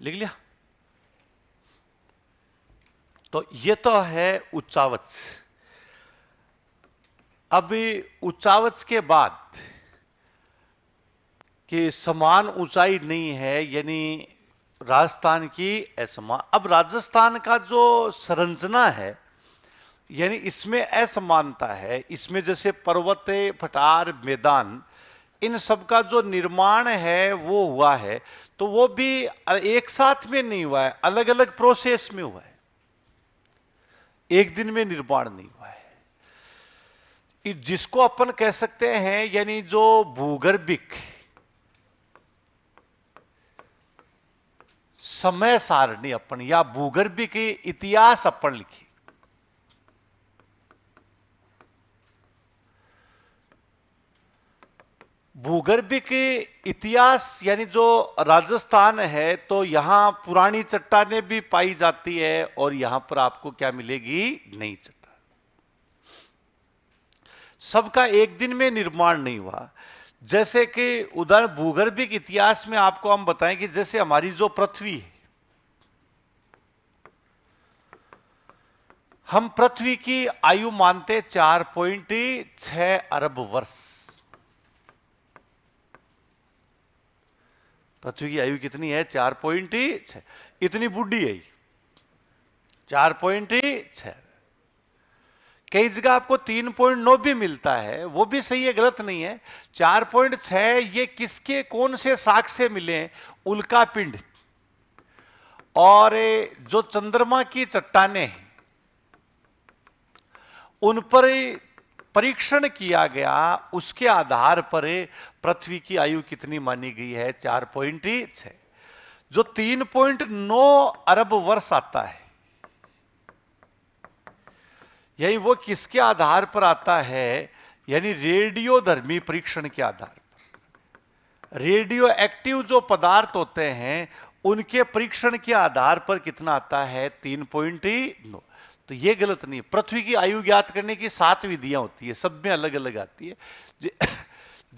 लिख लिया? तो ये तो है उच्चावच। अब उच्चावच के बाद कि समान ऊंचाई नहीं है, यानी राजस्थान की असमान। अब राजस्थान का जो संरचना है, यानी इसमें असमानता है। इसमें जैसे पर्वत, पठार, मैदान, इन सब का जो निर्माण है वो हुआ है, तो वो भी एक साथ में नहीं हुआ है, अलग अलग प्रोसेस में हुआ है, एक दिन में निर्माण नहीं हुआ है। जिसको अपन कह सकते हैं, यानी जो भूगर्भिक समय सारणी अपन, या भूगर्भिक इतिहास अपन लिखी। भूगर्भिक इतिहास यानी जो राजस्थान है, तो यहां पुरानी चट्टानें भी पाई जाती है, और यहां पर आपको क्या मिलेगी? नई चट्टान। सबका एक दिन में निर्माण नहीं हुआ। जैसे कि उदाहरण भूगर्भिक इतिहास में आपको हम बताएं कि जैसे हमारी जो पृथ्वी है, हम पृथ्वी की आयु मानते 4.6 अरब वर्ष। पृथ्वी की आयु कितनी है? 4.6। इतनी बुढ़ी है 4.6। कई जगह आपको 3.9 भी मिलता है, वो भी सही है, गलत नहीं है। 4.6 ये किसके कौन से साख से मिले? उल्का पिंड और जो चंद्रमा की चट्टानें हैं उन पर परीक्षण किया गया, उसके आधार पर पृथ्वी की आयु कितनी मानी गई है? 4.6। जो 3.9 अरब वर्ष आता है, यही वो किसके आधार पर आता है? यानी रेडियोधर्मी परीक्षण के आधार पर। रेडियो एक्टिव जो पदार्थ होते हैं उनके परीक्षण के आधार पर कितना आता है? 3.9। तो ये गलत नहीं है। पृथ्वी की आयु ज्ञात करने की 7 विधियां होती है, सब में अलग अलग आती है,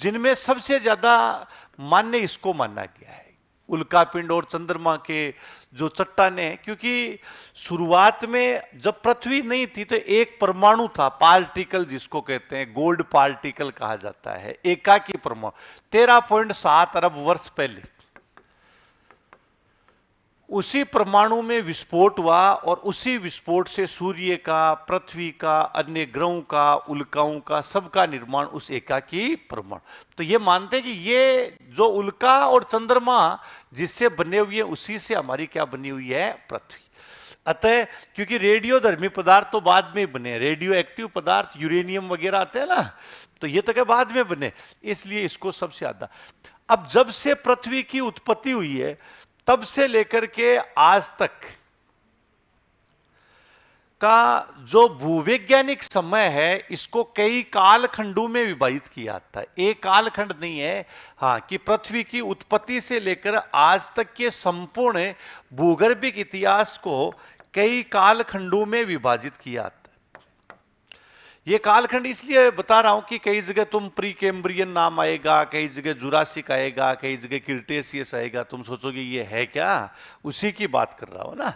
जिनमें सबसे ज्यादा मान्य इसको माना गया है, उल्कापिंड और चंद्रमा के जो चट्टानें हैं। क्योंकि शुरुआत में जब पृथ्वी नहीं थी तो एक परमाणु था, पार्टिकल जिसको कहते हैं, गोल्ड पार्टिकल कहा जाता है, एकाकी परमाणु। 13.7 अरब वर्ष पहले उसी परमाणु में विस्फोट हुआ, और उसी विस्फोट से सूर्य का, पृथ्वी का, अन्य ग्रहों का, उल्काओं का, सबका निर्माण उस एकाकी परमाणु। तो ये मानते हैं कि ये जो उल्का और चंद्रमा जिससे बने हुए हैं, उसी से हमारी क्या बनी हुई है? पृथ्वी। अतः क्योंकि रेडियोधर्मी पदार्थ तो बाद में बने, रेडियो एक्टिव पदार्थ यूरेनियम वगैरह आते हैं ना, तो ये तो क्या बाद में बने, इसलिए इसको सबसे ज्यादा। अब जब से पृथ्वी की उत्पत्ति हुई है, तब से लेकर के आज तक का जो भूवैज्ञानिक समय है, इसको कई कालखंडों में विभाजित किया जाता है। एक कालखंड नहीं है, हाँ, कि पृथ्वी की उत्पत्ति से लेकर आज तक के संपूर्ण भूगर्भिक इतिहास को कई कालखंडों में विभाजित किया जाता है। ये कालखंड इसलिए बता रहा हूं कि कई जगह तुम प्री कैम्ब्रियन नाम आएगा, कई जगह जुरासिक आएगा, कई जगह क्रिटेशियस आएगा, तुम सोचोगे ये है क्या? उसी की बात कर रहा हूं ना।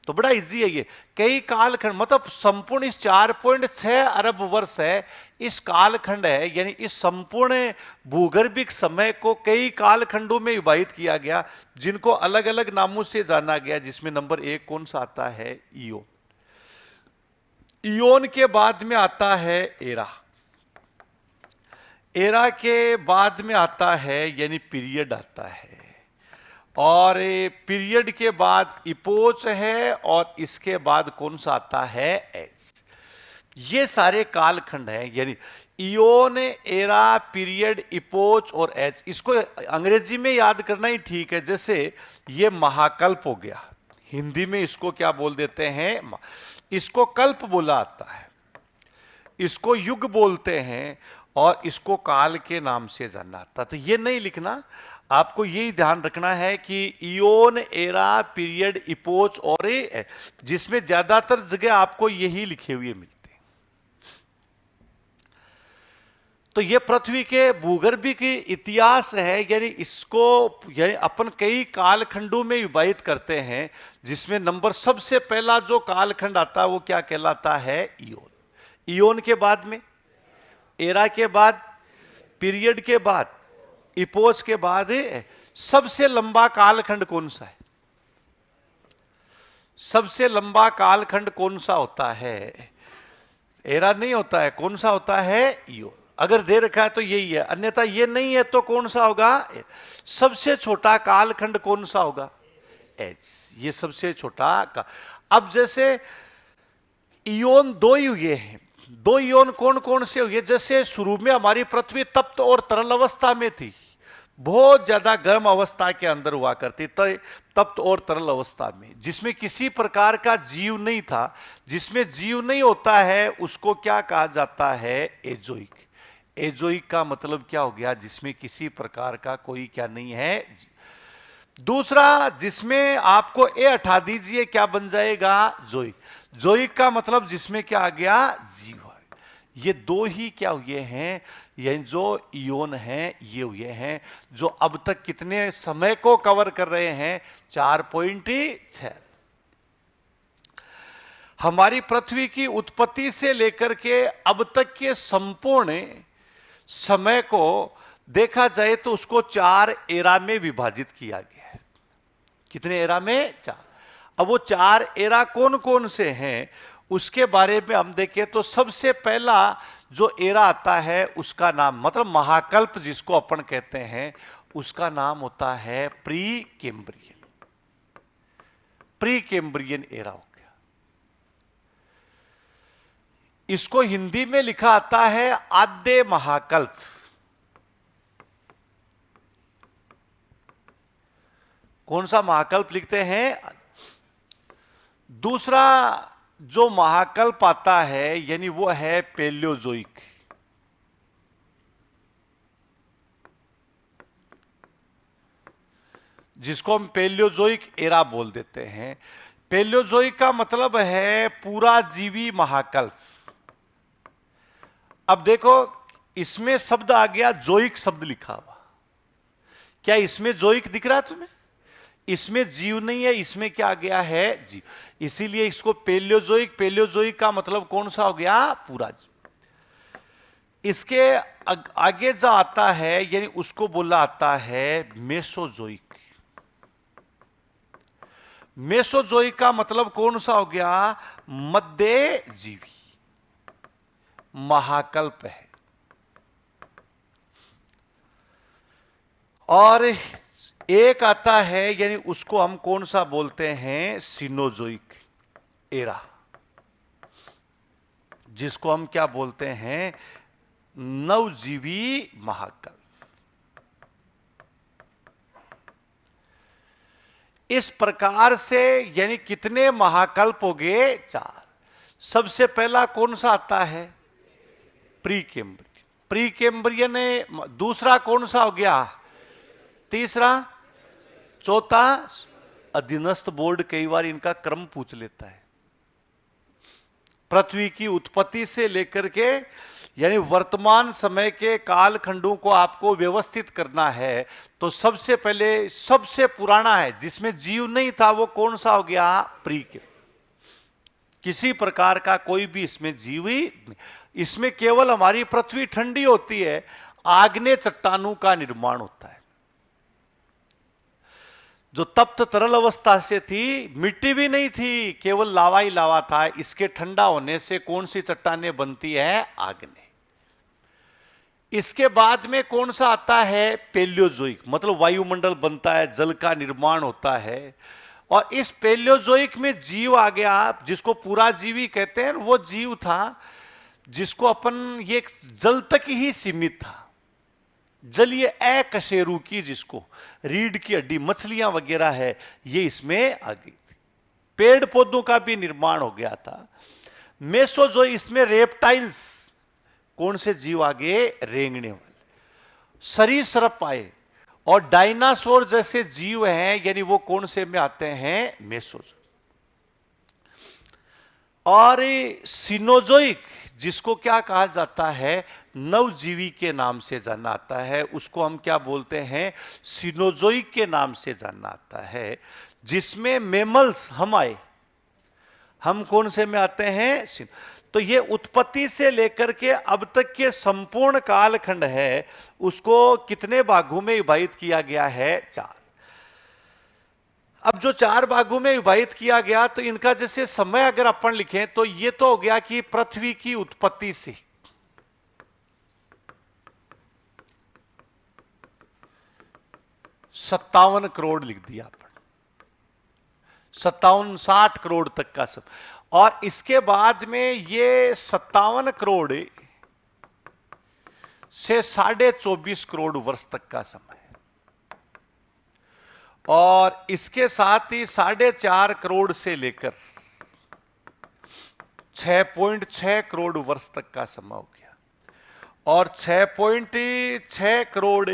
तो बड़ा इजी है ये। कई कालखंड, मतलब संपूर्ण इस 4.6 अरब वर्ष है, इस कालखंड है, यानी इस संपूर्ण भूगर्भिक समय को कई कालखंडों में विभाजित किया गया, जिनको अलग अलग नामों से जाना गया, जिसमें नंबर 1 कौन सा आता है? ईओन। इयोन के बाद में आता है एरा। एरा के बाद में आता है यानी पीरियड आता है, और पीरियड के बाद इपोच है, और इसके बाद कौन सा आता है? एज। ये सारे कालखंड हैं, यानी इयोन, एरा, पीरियड, इपोच और एज। इसको अंग्रेजी में याद करना ही ठीक है। जैसे ये महाकल्प हो गया, हिंदी में इसको क्या बोल देते हैं? इसको कल्प बोला आता है, इसको युग बोलते हैं, और इसको काल के नाम से जाना आता। तो ये नहीं लिखना, आपको यही ध्यान रखना है कि इयोन, एरा, पीरियड, इपोच और जिसमें ज्यादातर जगह आपको यही लिखे हुए मिलते हैं। तो ये पृथ्वी के भूगर्भिक इतिहास है, यानी इसको यानी अपन कई कालखंडों में विभाजित करते हैं, जिसमें नंबर सबसे पहला जो कालखंड आता है वो क्या कहलाता है? इयोन। इयोन के बाद में एरा के बाद, पीरियड के बाद, इपोज के बाद सबसे लंबा कालखंड कौन सा है? सबसे लंबा कालखंड कौन सा होता है? एरा नहीं होता है, कौन सा होता है? इयोन। अगर दे रखा है तो यही है, अन्यथा ये नहीं है तो कौन सा होगा? सबसे छोटा कालखंड कौन सा होगा? एज। ये सबसे छोटा का। अब जैसे इयोन दो युगे हैं, दो इयोन कौन कौन से हुए? जैसे शुरू में हमारी पृथ्वी तप्त और तरल अवस्था में थी, बहुत ज्यादा गर्म अवस्था के अंदर हुआ करती, तप्त और तरल अवस्था में, जिसमें किसी प्रकार का जीव नहीं था। जिसमें जीव नहीं होता है उसको क्या कहा जाता है? एजोइक। एजोइक का मतलब क्या हो गया? जिसमें किसी प्रकार का कोई क्या नहीं है? दूसरा, जिसमें आपको ए हटा दीजिए, क्या बन जाएगा? जोइक। जोइक का मतलब जिसमें क्या आ गया? जीव। ये दो ही क्या हुए हैं? ये जो इयोन हैं ये हुए हैं जो अब तक कितने समय को कवर कर रहे हैं? 4.6। हमारी पृथ्वी की उत्पत्ति से लेकर के अब तक के संपूर्ण समय को देखा जाए तो उसको 4 एरा में विभाजित किया गया है। कितने एरा में? 4। अब वो 4 एरा कौन कौन से हैं उसके बारे में हम देखें तो सबसे पहला जो एरा आता है उसका नाम, मतलब महाकल्प जिसको अपन कहते हैं, उसका नाम होता है pre Cambrian. Pre Cambrian era हो गया। इसको हिंदी में लिखा आता है आद्य महाकल्प। कौन सा महाकल्प लिखते हैं? दूसरा जो महाकल्प आता है यानी वो है पैलियोजोइक। जिसको हम पैलियोजोइक एरा बोल देते हैं। पैलियोजोइक का मतलब है पूरा जीवी महाकल्प। अब देखो इसमें शब्द आ गया, जोइक शब्द लिखा हुआ। क्या इसमें जोइक दिख रहा है तुम्हें? इसमें जीव नहीं है, इसमें क्या आ गया है? जीव। इसीलिए इसको पैलियोजोइक, पैलियोजोइक का मतलब कौन सा हो गया? पूरा जीव। इसके आगे जो आता है यानी उसको बोला आता है मेसोजोइक। मेसोजोइक का मतलब कौन सा हो गया? मध्य जीवी महाकल्प है। और एक आता है यानी उसको हम कौन सा बोलते हैं? सिनोजोइक एरा, जिसको हम क्या बोलते हैं? नवजीवी महाकल्प। इस प्रकार से यानी कितने महाकल्प हो गए? 4। सबसे पहला कौन सा आता है? Pre Cambrian. Pre Cambrian. दूसरा कौन सा हो गया? तीसरा, चौथा। अधीनस्थ बोर्ड कई बार इनका क्रम पूछ लेता है। पृथ्वी की उत्पत्ति से लेकर के यानी वर्तमान समय के कालखंडों को आपको व्यवस्थित करना है तो सबसे पहले सबसे पुराना है जिसमें जीव नहीं था वो कौन सा हो गया? प्री के। किसी प्रकार का कोई भी इसमें जीव ही नहीं। इसमें केवल हमारी पृथ्वी ठंडी होती है, आग्नेय चट्टानों का निर्माण होता है। जो तप्त तरल अवस्था से थी, मिट्टी भी नहीं थी, केवल लावा ही लावा था। इसके ठंडा होने से कौन सी चट्टानें बनती है? आग्नेय। इसके बाद में कौन सा आता है? पैलियोजोइक, मतलब वायुमंडल बनता है, जल का निर्माण होता है। और इस पैलियोजोइक में जीव आ गया, जिसको पूरा जीवी कहते हैं। वो जीव था जिसको अपन ये जल तक ही सीमित था, जलीय अकशेरुकी, जिसको रीढ़ की हड्डी, मछलियां वगैरह है, ये इसमें आ गई थी। पेड़ पौधों का भी निर्माण हो गया था। मेसोजो, इसमें रेप्टाइल्स, कौन से जीव आगे? रेंगने वाले सरीसृप आए। और डायनासोर जैसे जीव हैं यानी वो कौन से में आते हैं? मेसोजो। और सिनोजोइक, जिसको क्या कहा जाता है, नवजीवी के नाम से जाना आता है, उसको हम क्या बोलते हैं, सिनोजोइक के नाम से जाना आता है, जिसमें मेमल्स हम आए। हम कौन से में आते हैं? तो ये उत्पत्ति से लेकर के अब तक के संपूर्ण कालखंड है, उसको कितने भागों में विभाजित किया गया है? 4। अब जो 4 भागों में विभाजित किया गया, तो इनका जैसे समय अगर अपन लिखें तो ये तो हो गया कि पृथ्वी की उत्पत्ति से 57 करोड़ लिख दिया अपन, 57-60 करोड़ तक का सब। और इसके बाद में ये 57 करोड़ से 24.5 करोड़ वर्ष तक का समय, और इसके साथ ही 4.5 करोड़ से लेकर 6.6 करोड़ वर्ष तक का समय हो गया। और 6.6 करोड़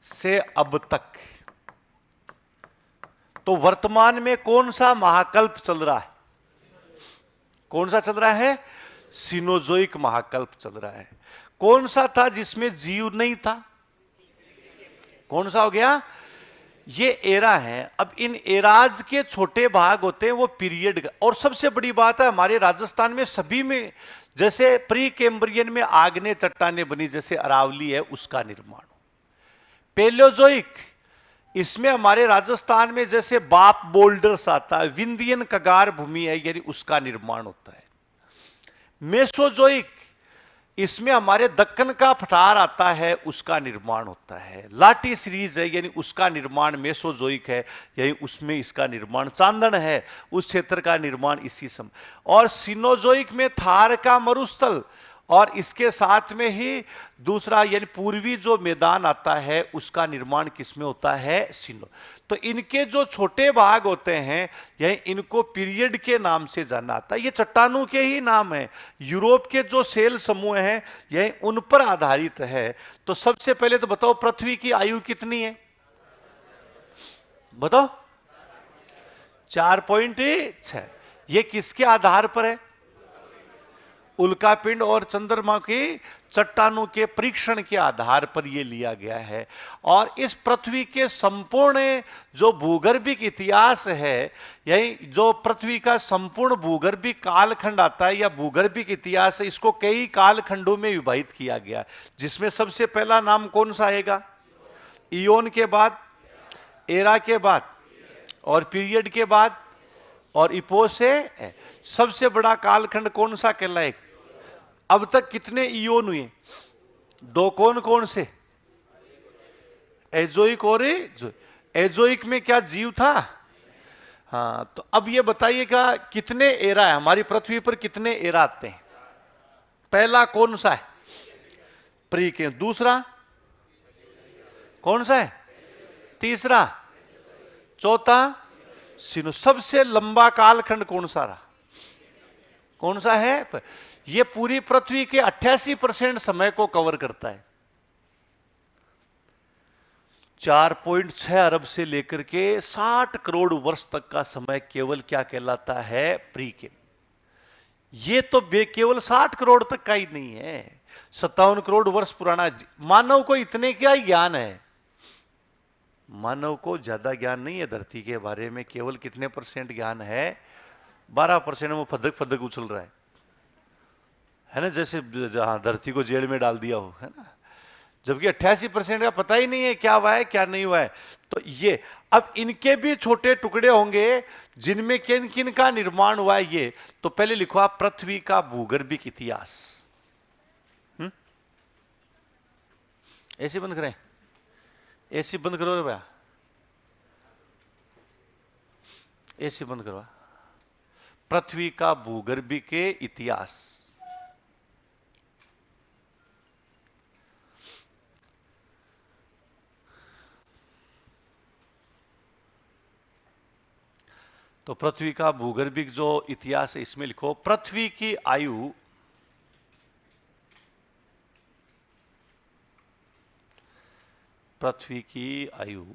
से अब तक, तो वर्तमान में कौन सा महाकल्प चल रहा है? कौन सा चल रहा है? सिनोजोइक महाकल्प चल रहा है। कौन सा था जिसमें जीव नहीं था? कौन सा हो गया? ये एरा है। अब इन एराज के छोटे भाग होते हैं, वो पीरियड। और सबसे बड़ी बात है, हमारे राजस्थान में सभी में, जैसे प्री कैम्ब्रियन में आग्नेय चट्टानें बनी, जैसे अरावली है, उसका निर्माण। पेलोजोइक, इसमें हमारे राजस्थान में जैसे बाप बोल्डर्स आता है, विंध्यन कगार भूमि है, यानी उसका निर्माण होता है। मेसोजोइक, इसमें हमारे दक्कन का पठार आता है, उसका निर्माण होता है। लाटी सीरीज है, यानी उसका निर्माण मेसोजोइक है, यानी उसमें इसका निर्माण। चांदन है, उस क्षेत्र का निर्माण इसी समय। और सिनोजोइक में थार का मरुस्थल, और इसके साथ में ही दूसरा यानी पूर्वी जो मैदान आता है, उसका निर्माण किसमें होता है? सिनो। तो इनके जो छोटे भाग होते हैं, यही इनको पीरियड के नाम से जाना आता है। ये चट्टानों के ही नाम है। यूरोप के जो सेल समूह हैं, यही उन पर आधारित है। तो सबसे पहले तो बताओ, पृथ्वी की आयु कितनी है? बताओ। 4.6। ये किसके आधार पर है? उल्कापिंड और चंद्रमा की चट्टानों के परीक्षण के आधार पर यह लिया गया है। और इस पृथ्वी के संपूर्ण जो भूगर्भिक इतिहास है, यही जो पृथ्वी का संपूर्ण भूगर्भिक कालखंड आता है या भूगर्भिक इतिहास है, इसको कई कालखंडों में विभाजित किया गया, जिसमें सबसे पहला नाम कौन सा आएगा? इयोन के बाद, एरा के बाद, और पीरियड के बाद, और इपो से सबसे बड़ा कालखंड कौन सा कहलाएगा? अब तक कितने इयोन हुए? 2। कौन कौन से? एजोइक और एजोइक में क्या जीव था? हाँ। तो अब ये बताइएगा कितने एरा है हमारी पृथ्वी पर? कितने एरा आते हैं? पहला कौन सा है? प्री के। दूसरा कौन सा है? तीसरा। चौथा सिनो। सबसे लंबा कालखंड कौन सा रहा? कौन सा है? ये पूरी पृथ्वी के 88% समय को कवर करता है। 4.6 अरब से लेकर के 60 करोड़ वर्ष तक का समय केवल क्या कहलाता है? प्री के। ये तो केवल 60 करोड़ तक का ही नहीं है, 57 करोड़ वर्ष पुराना। मानव को इतने क्या ही ज्ञान है? मानव को ज्यादा ज्ञान नहीं है धरती के बारे में। केवल कितने % ज्ञान है? 12% में वो फदक फदक उछल रहा है ना, जैसे जहां धरती को जेल में डाल दिया हो, है ना। जबकि 88% का पता ही नहीं है क्या हुआ है क्या नहीं हुआ है। तो ये अब इनके भी छोटे टुकड़े होंगे जिनमें किन किन का निर्माण हुआ है। ये तो पहले लिखो आप, पृथ्वी का भूगर्भिक इतिहास। ऐसे बंद करें? एसी बंद करो रे भैया, एसी बंद करवा। पृथ्वी का भूगर्भिक इतिहास। तो पृथ्वी का भूगर्भिक जो इतिहास है, इसमें लिखो पृथ्वी की आयु पृथ्वी की आयु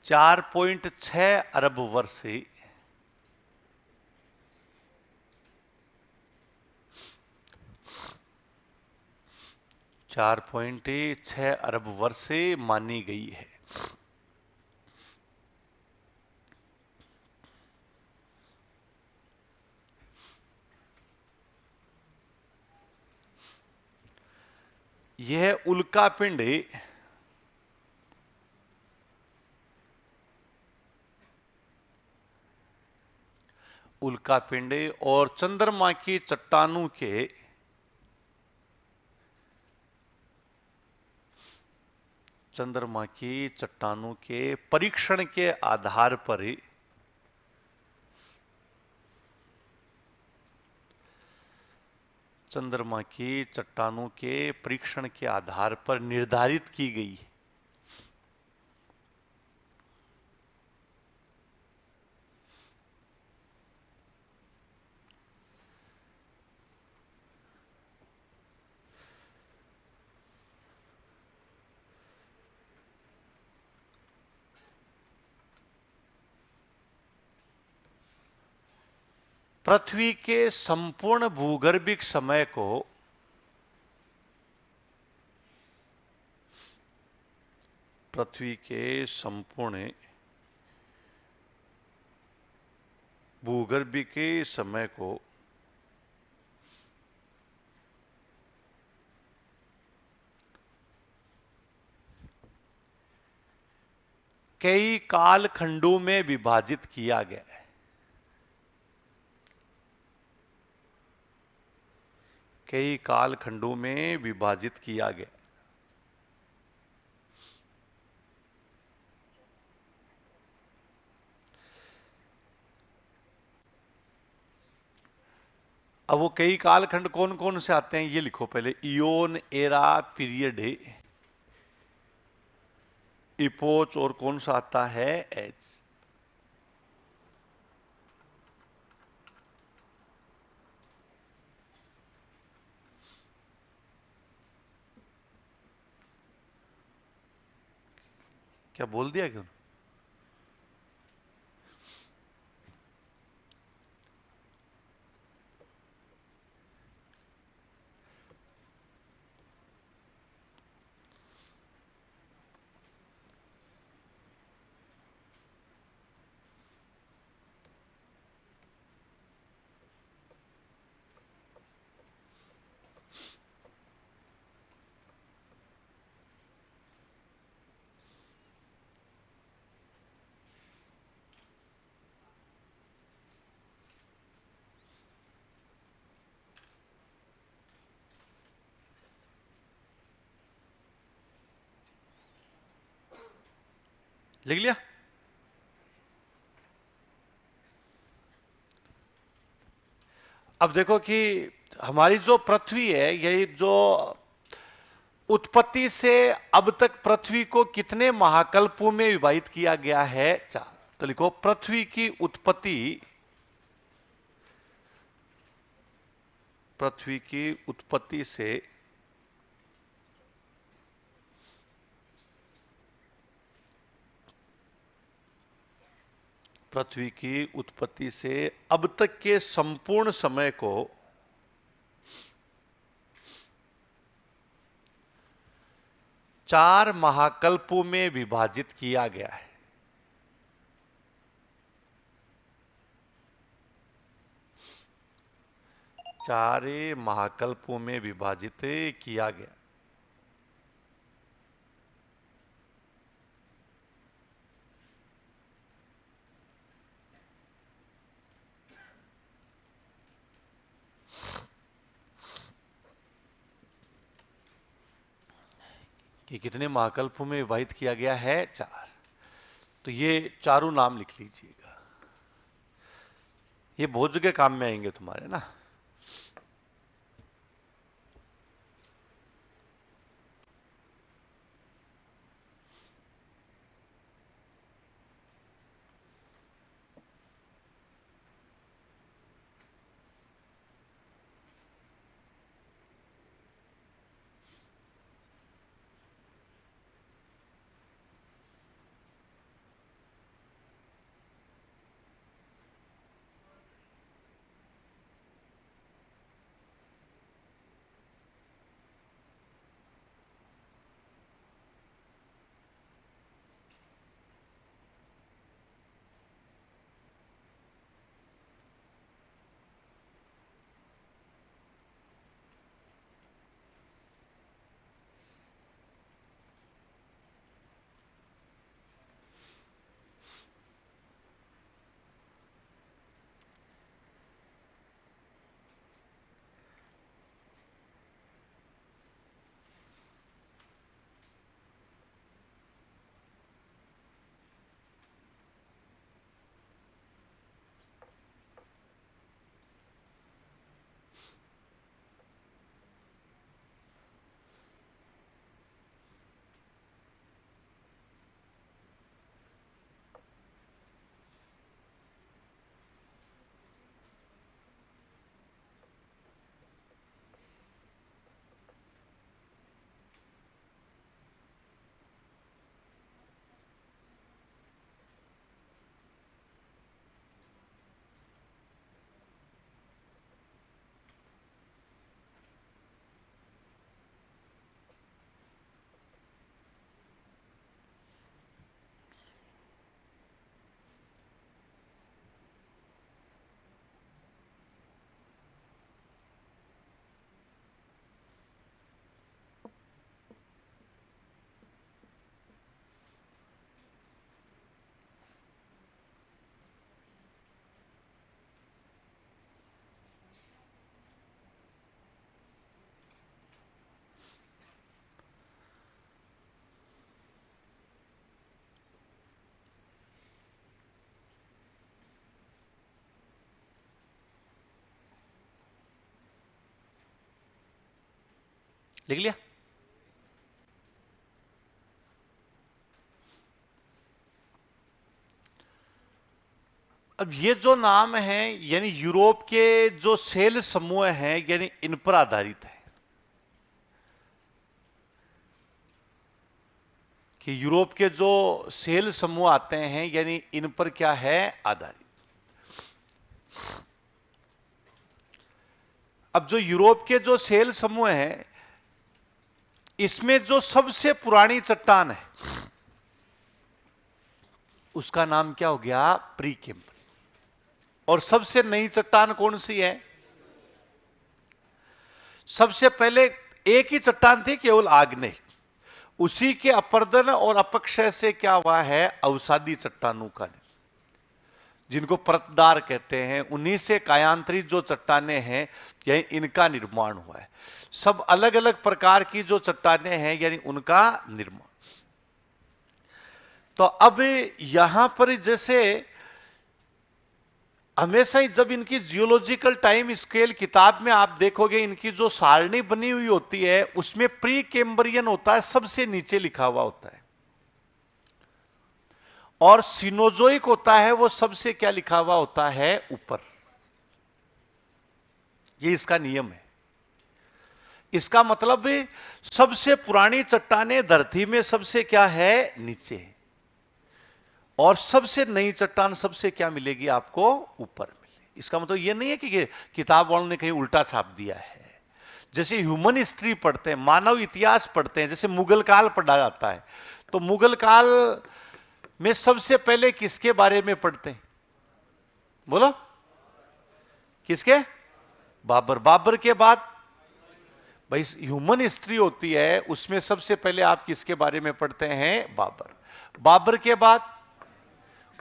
4.6 अरब वर्ष से 4.6 अरब वर्ष मानी गई है। यह उल्का पिंड और चंद्रमा की चट्टानों के परीक्षण के आधार पर निर्धारित की गई। पृथ्वी के संपूर्ण भूगर्भिक समय को कई कालखंडों में विभाजित किया गया है। अब वो कई कालखंड कौन कौन से आते हैं ये लिखो पहले। इयोन एरा पीरियड है, इपोच, और कौन सा आता है एज। क्या बोल दिया क्यों? लिख लिया? अब देखो कि हमारी जो पृथ्वी है, यही जो उत्पत्ति से अब तक पृथ्वी को कितने महाकल्पों में विभाजित किया गया है? 4। तो लिखो पृथ्वी की उत्पत्ति से अब तक के संपूर्ण समय को 4 महाकल्पों में विभाजित किया गया है। 4 महाकल्पों में विभाजित किया गया। कि कितने महाकल्पों में विभाजित किया गया है? 4। तो ये चारों नाम लिख लीजिएगा, ये बहुत जगह काम में आएंगे तुम्हारे ना। लिख लिया? अब ये जो नाम है यानी यूरोप के जो सेल समूह हैं यानी इन पर आधारित है कि यूरोप के जो सेल समूह आते हैं यानी इन पर क्या है आधारित। अब जो यूरोप के जो सेल समूह हैं इसमें जो सबसे पुरानी चट्टान है उसका नाम क्या हो गया? Pre Cambrian. और सबसे नई चट्टान कौन सी है? सबसे पहले एक ही चट्टान थी केवल आग्नेय, उसी के अपर्दन और अपक्षय से क्या हुआ है? अवसादी चट्टानों का, जिनको परतदार कहते हैं, उन्हीं से कायांतरित जो चट्टानें हैं यही इनका निर्माण हुआ है। सब अलग अलग प्रकार की जो चट्टानें हैं यानी उनका निर्माण। तो अब यहां पर जैसे हमेशा ही जब इनकी जियोलॉजिकल टाइम स्केल किताब में आप देखोगे इनकी जो सारणी बनी हुई होती है उसमें प्री कैम्ब्रियन होता है, सबसे नीचे लिखा हुआ होता है, और सिनोजोइक होता है वो सबसे क्या लिखा हुआ होता है? ऊपर। ये इसका नियम है। इसका मतलब भी सबसे पुरानी चट्टानें धरती में सबसे क्या है? नीचे है, और सबसे नई चट्टान सबसे क्या मिलेगी आपको? ऊपर मिलेगी। इसका मतलब ये नहीं है कि किताब वालों ने कहीं उल्टा छाप दिया है। जैसे ह्यूमन हिस्ट्री पढ़ते हैं, मानव इतिहास पढ़ते हैं, जैसे मुगल काल पढ़ा जाता है, तो मुगल काल में सबसे पहले किसके बारे में पढ़ते हैं? बोलो किसके? बाबर। बाबर के बाद भाई ह्यूमन हिस्ट्री होती है, उसमें सबसे पहले आप किसके बारे में पढ़ते हैं? बाबर। बाबर के बाद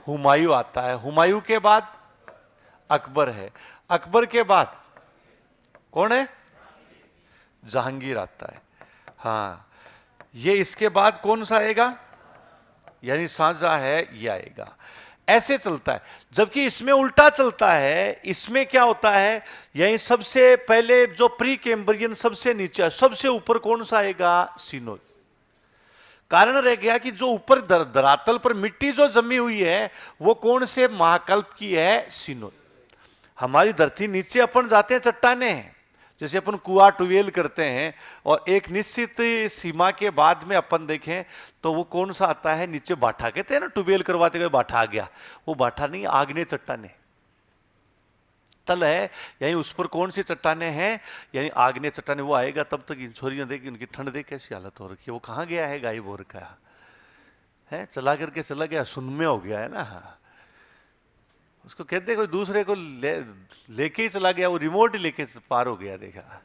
हुमायूं आता है, हुमायूं के बाद अकबर है, अकबर के बाद कौन है? जहांगीर आता है। हाँ, ये इसके बाद कौन सा आएगा? यानी शाहजहां है, ये आएगा। ऐसे चलता है, जबकि इसमें उल्टा चलता है। इसमें क्या होता है? यही सबसे पहले जो प्री कैम्ब्रियन सबसे नीचे, सबसे ऊपर कौन सा आएगा? सिनोज। कारण रह गया कि जो ऊपर धरातल पर मिट्टी जो जमी हुई है वो कौन से महाकल्प की है? सिनोज। हमारी धरती नीचे अपन जाते हैं चट्टाने हैं, जैसे अपन कुआं ट्यूबवेल करते हैं, और एक निश्चित सीमा के बाद में अपन देखें तो वो कौन सा आता है? नीचे बाठा कहते हैं ना, ट्यूबवेल करवाते हुए बाठा आ गया, वो बाठा नहीं, आग्नेय चट्टाने तल है, यही उस पर कौन सी चट्टाने हैं? यानी आग्नेय चट्टाने। वो आएगा तब तक इन छोरियां देखी, उनकी ठंड देख कैसी हालत हो रखी है। वो कहां गया है? गायब हो रखा है, चला करके चला गया, सुनमे हो गया है ना। उसको कहते कोई दूसरे को लेके ही चला गया, वो रिमोट ही लेके पार हो गया। देखा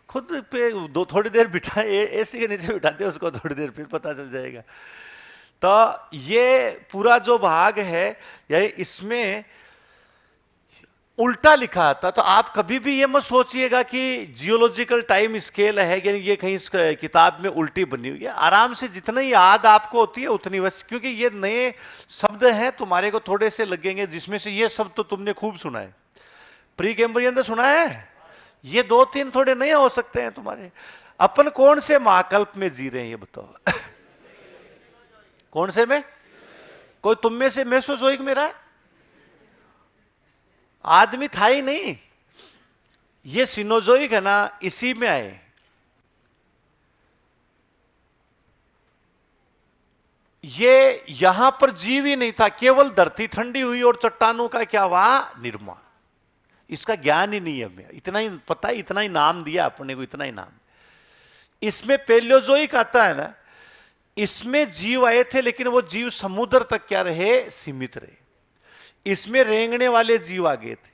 खुद पे दो थोड़ी देर बिठा, एसी के नीचे बिठाते उसको, थोड़ी देर फिर पता चल जाएगा। तो ये पूरा जो भाग है यही इसमें उल्टा लिखा आता। तो आप कभी भी ये मत सोचिएगा कि जियोलॉजिकल टाइम स्केल है यानी ये कहीं इस किताब में उल्टी बनी हुई है। आराम से जितनी याद आपको होती है उतनी बस, क्योंकि ये नए शब्द हैं, तुम्हारे को थोड़े से लगेंगे, जिसमें से ये शब्द तो तुमने खूब सुना है, प्री कैम्ब्रियन तो सुना है, ये दो तीन थोड़े नए हो सकते हैं तुम्हारे। अपन कौन से महाकल्प में जी रहे हैं ये बताओ? कौन से में? कोई तुम में से मेसोजोइक में रहा? आदमी था ही नहीं, ये सिनोजोइक है ना, इसी में आए। ये यहां पर जीव ही नहीं था, केवल धरती ठंडी हुई और चट्टानों का क्या हुआ? निर्माण। इसका ज्ञान ही नहीं है हमें, इतना ही पता है, इतना ही नाम दिया अपने को, इतना ही नाम। इसमें पेलियोजोइक आता है ना, इसमें जीव आए थे, लेकिन वो जीव समुद्र तक क्या रहे? सीमित रहे। इसमें रेंगने वाले जीव आ गए थे।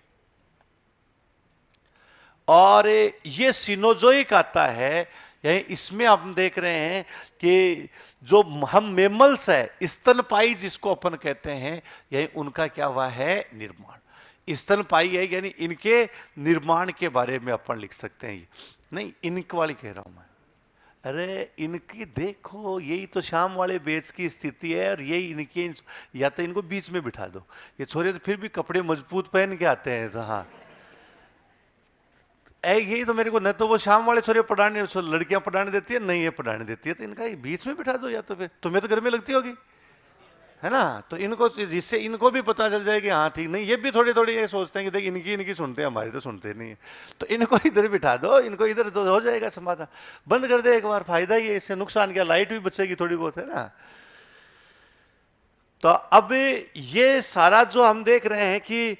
और ये सिनोजोइक आता है, यही इसमें हम देख रहे हैं कि जो हम मेमल्स है, स्तनपाई जिसको अपन कहते हैं, यही उनका क्या हुआ है? निर्माण। स्तनपाई है यानी इनके निर्माण के बारे में अपन लिख सकते हैं। नहीं, इनक वाली कह रहा हूं मैं। अरे इनकी देखो, यही तो शाम वाले बेच की स्थिति है, और यही इनकी, या तो इनको बीच में बिठा दो। ये छोरे तो फिर भी कपड़े मजबूत पहन के आते हैं, तो हाँ, यही तो मेरे को, न तो वो शाम वाले छोरे पढ़ाने, लड़कियां पढ़ाने देती है, नहीं ये पढ़ाने देती है, तो इनका ये बीच में बिठा दो, या तो फिर तुम्हें तो घर में लगती होगी, है ना, तो इनको, जिससे इनको भी पता चल जाए कि हाँ ठीक, नहीं ये भी थोड़ी थोड़ी ये सोचते हैं कि देख इनकी इनकी सुनते हैं, हमारी तो सुनते नहीं है, तो इनको इधर बिठा दो, इनको इधर तो हो जाएगा समाधान। बंद कर दे एक बार, फायदा ही है, इससे नुकसान क्या, लाइट भी बचेगी थोड़ी बहुत, है ना। तो अब ये सारा जो हम देख रहे हैं कि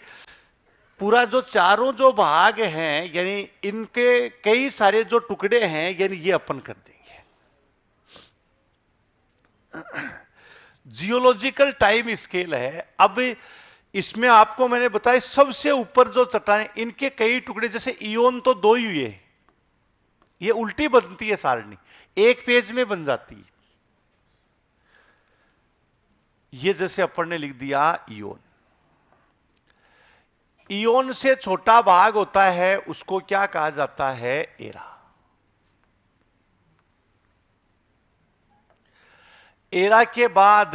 पूरा जो चारों जो भाग हैं, यानी इनके कई सारे जो टुकड़े हैं, यानी ये अपन कर देंगे। जियोलॉजिकल टाइम स्केल है। अब इसमें आपको मैंने बताया सबसे ऊपर जो चट्टानें, इनके कई टुकड़े, जैसे इयोन तो दो ही हुए, ये उल्टी बनती है सारणी, एक पेज में बन जाती है। ये जैसे अपन ने लिख दिया इयोन, इयोन से छोटा भाग होता है उसको क्या कहा जाता है, एरा। एरा के बाद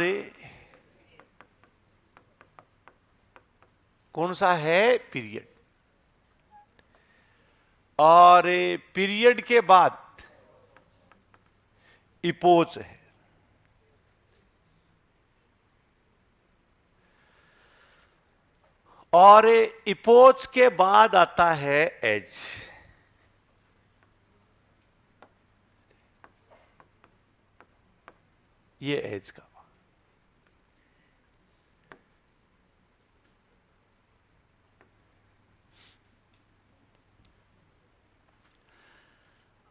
कौन सा है, पीरियड, और पीरियड के बाद इपोज है, और इपोज के बाद आता है एज। ये एज का,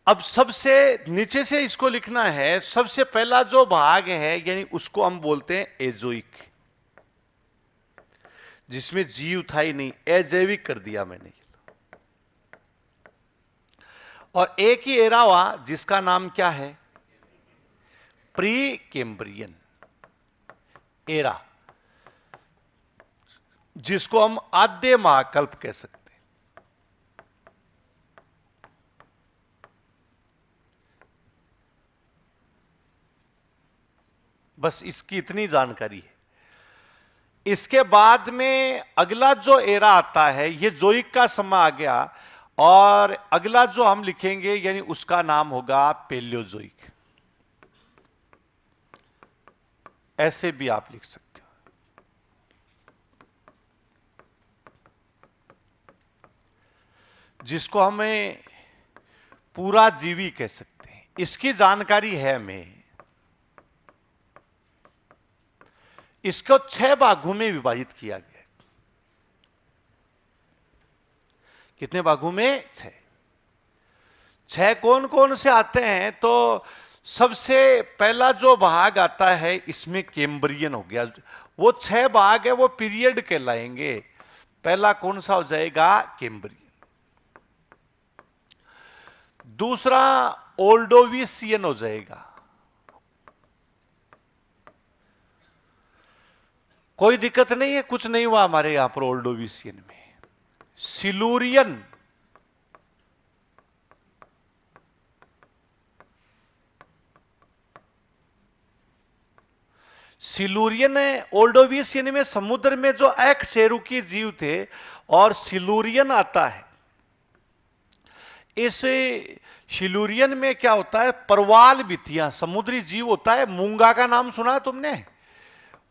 अब सबसे नीचे से इसको लिखना है। सबसे पहला जो भाग है यानी उसको हम बोलते हैं एजोइक, जिसमें जीव था ही नहीं, अजैविक कर दिया मैंने। और एक ही एरा हुआ जिसका नाम क्या है, प्री कैम्ब्रियन एरा, जिसको हम आद्य महाकल्प कह सकते हैं। बस इसकी इतनी जानकारी है। इसके बाद में अगला जो एरा आता है, ये जोइक का समय आ गया, और अगला जो हम लिखेंगे यानी उसका नाम होगा पेलियोजोइक। ऐसे भी आप लिख सकते हो। जिसको हमें पूरा जीवी कह सकते हैं। इसकी जानकारी है हमें। इसको 6 भागों में विभाजित किया गया। कितने भागों में, 6। 6 कौन कौन से आते हैं, तो सबसे पहला जो भाग आता है इसमें कैम्ब्रियन हो गया। वो 6 भाग है वो पीरियड कहलाएंगे। पहला कौन सा हो जाएगा, कैम्ब्रियन। दूसरा ओल्डोविसियन हो जाएगा। कोई दिक्कत नहीं है, कुछ नहीं हुआ हमारे यहां पर ओल्डोविसियन में। सिलूरियन, सिलूरियन है। ओल्डोविसियन में समुद्र में जो अकशेरुकी जीव थे, और सिलूरियन आता है। इस सिलूरियन में क्या होता है, परवाल भित्तियां, समुद्री जीव होता है। मूंगा का नाम सुना है तुमने,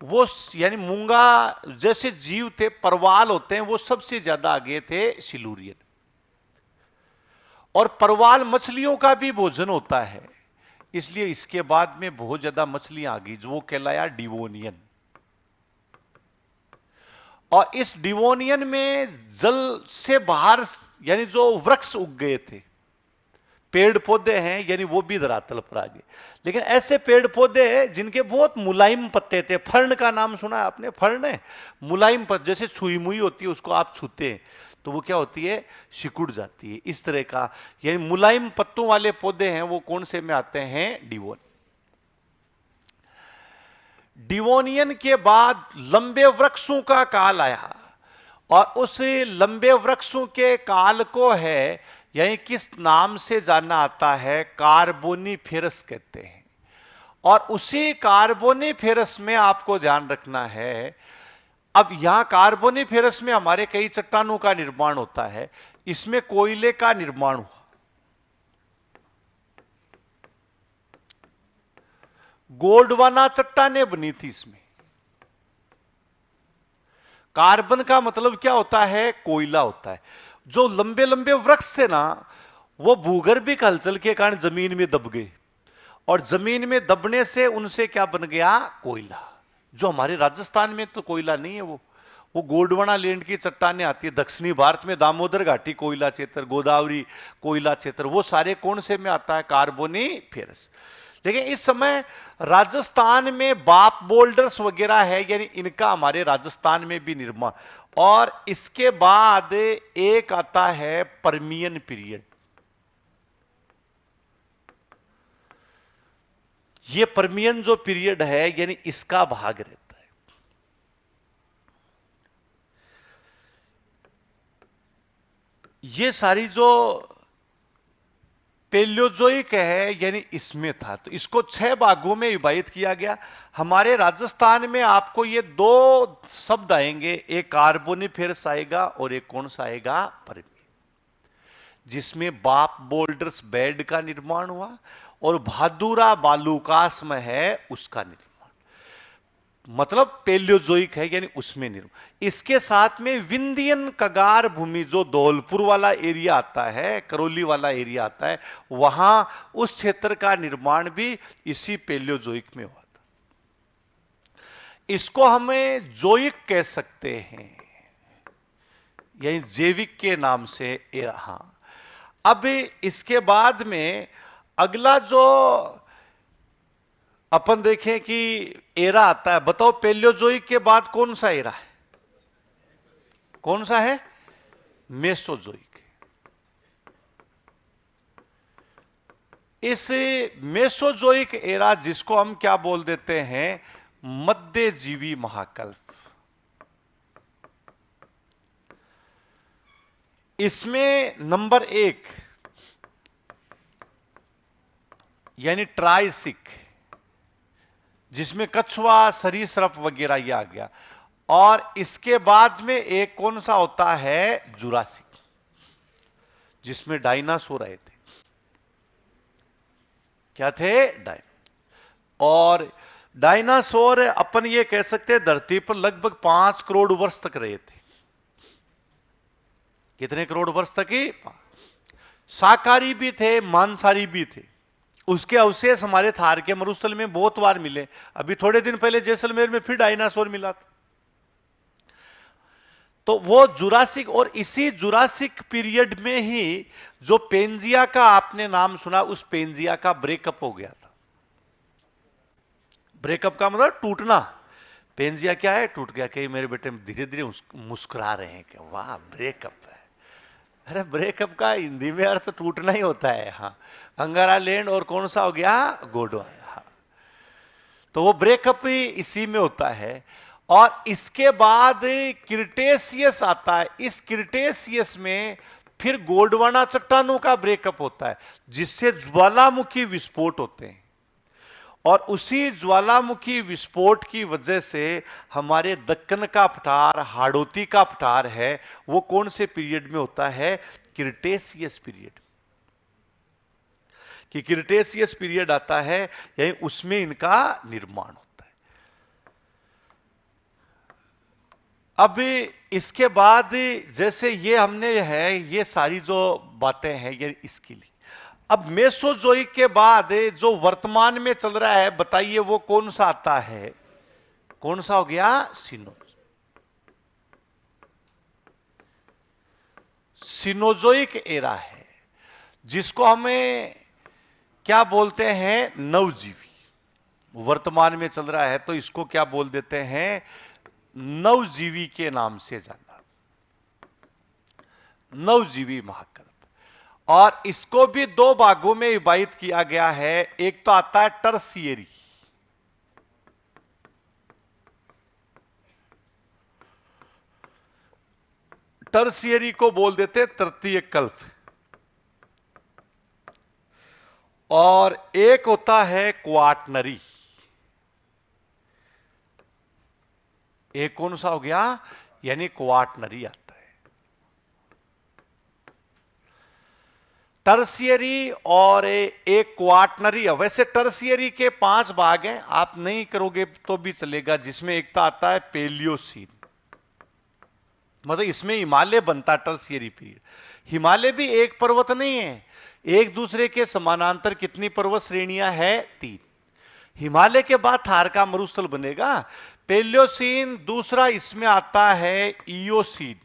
वो यानी मूंगा जैसे जीव थे, परवाल होते हैं, वो सबसे ज्यादा आगे थे सिलूरियन। और परवाल मछलियों का भी भोजन होता है, इसलिए इसके बाद में बहुत ज्यादा मछलियां आ गई, जो वो कहलाया डिवोनियन। और इस डिवोनियन में जल से बाहर यानी जो वृक्ष उग गए थे, पेड़ पौधे हैं, यानी वो भी धरातल पर आ गए। लेकिन ऐसे पेड़ पौधे हैं जिनके बहुत मुलायम पत्ते थे। फर्न का नाम सुना है आपने, फर्न है मुलायम पत्ते, जैसे छुई मुई होती है, उसको आप छूते हैं तो वो क्या होती है, सिकुड़ जाती है। इस तरह का यानी मुलायम पत्तों वाले पौधे हैं, वो कौन से में आते हैं, डिवोन। डिवोनियन के बाद लंबे वृक्षों का काल आया, और उस लंबे वृक्षों के काल को है यानी किस नाम से जाना आता है, कार्बोनिफेरस कहते हैं। और उसी कार्बोनिफेरस में आपको ध्यान रखना है, अब यहां कार्बोनिफेरस में हमारे कई चट्टानों का निर्माण होता है। इसमें कोयले का निर्माण हुआ। गोंडवाना चट्टानें बनी थी इसमें। कार्बन का मतलब क्या होता है? कोयला होता है। जो लंबे लंबे वृक्ष थे ना, वो भूगर्भिक हलचल के कारण जमीन में दब गए, और जमीन में दबने से उनसे क्या बन गया? कोयला। जो हमारे राजस्थान में तो कोयला नहीं है, वो गोंडवाना लैंड की चट्टानें आती है। दक्षिणी भारत में दामोदर घाटी कोयला क्षेत्र, गोदावरी कोयला क्षेत्र, वो सारे कौन से में आता है? कार्बोनिफेरस। लेकिन इस समय राजस्थान में बाप बोल्डर्स वगैरह है, यानी इनका हमारे राजस्थान में भी निर्माण। और इसके बाद एक आता है परमियन पीरियड। ये परमियन जो पीरियड है, यानी इसका भाग रहता है। ये सारी जो पेलियोजोइक है, यानी इसमें था। तो इसको 6 भागों में विभाजित किया गया। हमारे राजस्थान में आपको ये 2 शब्द आएंगे, एक कार्बोनिफेरस आएगा और एक कौन सा आएगा? परमियन, जिसमें बाप बोल्डर्स बेड का निर्माण हुआ और भादुरा बालूकाश में है उसका निर्माण। मतलब पेलियोजोइक है, यानी उसमें निर्माण। इसके साथ में विंध्यन कगार भूमि, जो धौलपुर वाला एरिया आता है, करौली वाला एरिया आता है, वहां उस क्षेत्र का निर्माण भी इसी पेलियोजोइक में हुआ था। इसको हमें जोइक कह सकते हैं, यानी जैविक के नाम से। हाँ, अब इसके बाद में अगला जो अपन देखें कि एरा आता है, बताओ पेलियोजोइक के बाद कौन सा एरा है? कौन सा है? मेसोजोइक। इस मेसोजोइक एरा, जिसको हम क्या बोल देते हैं? मध्यजीवी महाकल्प। इसमें नंबर 1 यानी ट्राइसिक, जिसमें कछुआ, सरीसृप वगैरह ये आ गया। और इसके बाद में एक कौन सा होता है? जुरासिक, जिसमें डायनासोर आए थे। क्या थे? और डायनासोर अपन ये कह सकते हैं धरती पर लगभग 5 करोड़ वर्ष तक रहे थे। कितने करोड़ वर्ष तक ही? शाकाहारी भी थे, मांसाहारी भी थे। उसके अवशेष हमारे थार के मरुस्थल में बहुत बार मिले। अभी थोड़े दिन पहले जैसलमेर में फिर डायनासोर मिला था। तो वो जुरासिक, और इसी जुरासिक पीरियड में ही जो पेंजिया का आपने नाम सुना, उस पेंजिया का ब्रेकअप हो गया था। ब्रेकअप का मतलब टूटना। पेंजिया क्या है? टूट गया। कहीं मेरे बेटे धीरे धीरे मुस्कुरा रहे हैं कि वाह ब्रेकअप है। अरे ब्रेकअप का हिंदी में अर्थ टूटना ही होता है। हाँ, अंगारा लैंड और कौन सा हो गया? गोंडवाना। हाँ। तो वो ब्रेकअप ही इसी में होता है। और इसके बाद क्रिटेशियस आता है। इस क्रिटेशियस में फिर गोंडवाना चट्टानों का ब्रेकअप होता है, जिससे ज्वालामुखी विस्फोट होते हैं। और उसी ज्वालामुखी विस्फोट की वजह से हमारे दक्कन का पठार, हाड़ौती का पठार है, वो कौन से पीरियड में होता है? Cretaceous period. कि क्रिटेशियस पीरियड आता है, यानी उसमें इनका निर्माण होता है। अब इसके बाद जैसे ये हमने है, ये सारी जो बातें हैं ये इसके लिए। अब मेसोजोइक के बाद जो वर्तमान में चल रहा है, बताइए वो कौन सा आता है? कौन सा हो गया? सिनोजोइक एरा है, जिसको हमें क्या बोलते हैं? नवजीवी। वर्तमान में चल रहा है तो इसको क्या बोल देते हैं? नवजीवी के नाम से जाना, नवजीवी महाकल्प। और इसको भी 2 भागों में विभाजित किया गया है। एक तो आता है टर्सियरी। टर्सियरी को बोल देते तृतीय कल्प। और एक होता है क्वाटनरी। एक कौन सा हो गया? यानी क्वाटनरी आता है। टर्शियरी और एक क्वाटनरी। वैसे टर्शियरी के 5 भाग हैं, आप नहीं करोगे तो भी चलेगा, जिसमें एक तो आता है पेलियोसीन, मतलब इसमें हिमालय बनता है टर्शियरी पीरियड। हिमालय भी एक पर्वत नहीं है, एक दूसरे के समानांतर कितनी पर्वत श्रेणियां है? 3। हिमालय के बाद थार का मरुस्थल बनेगा। पेलियोसीन दूसरा इसमें आता है इयोसीन,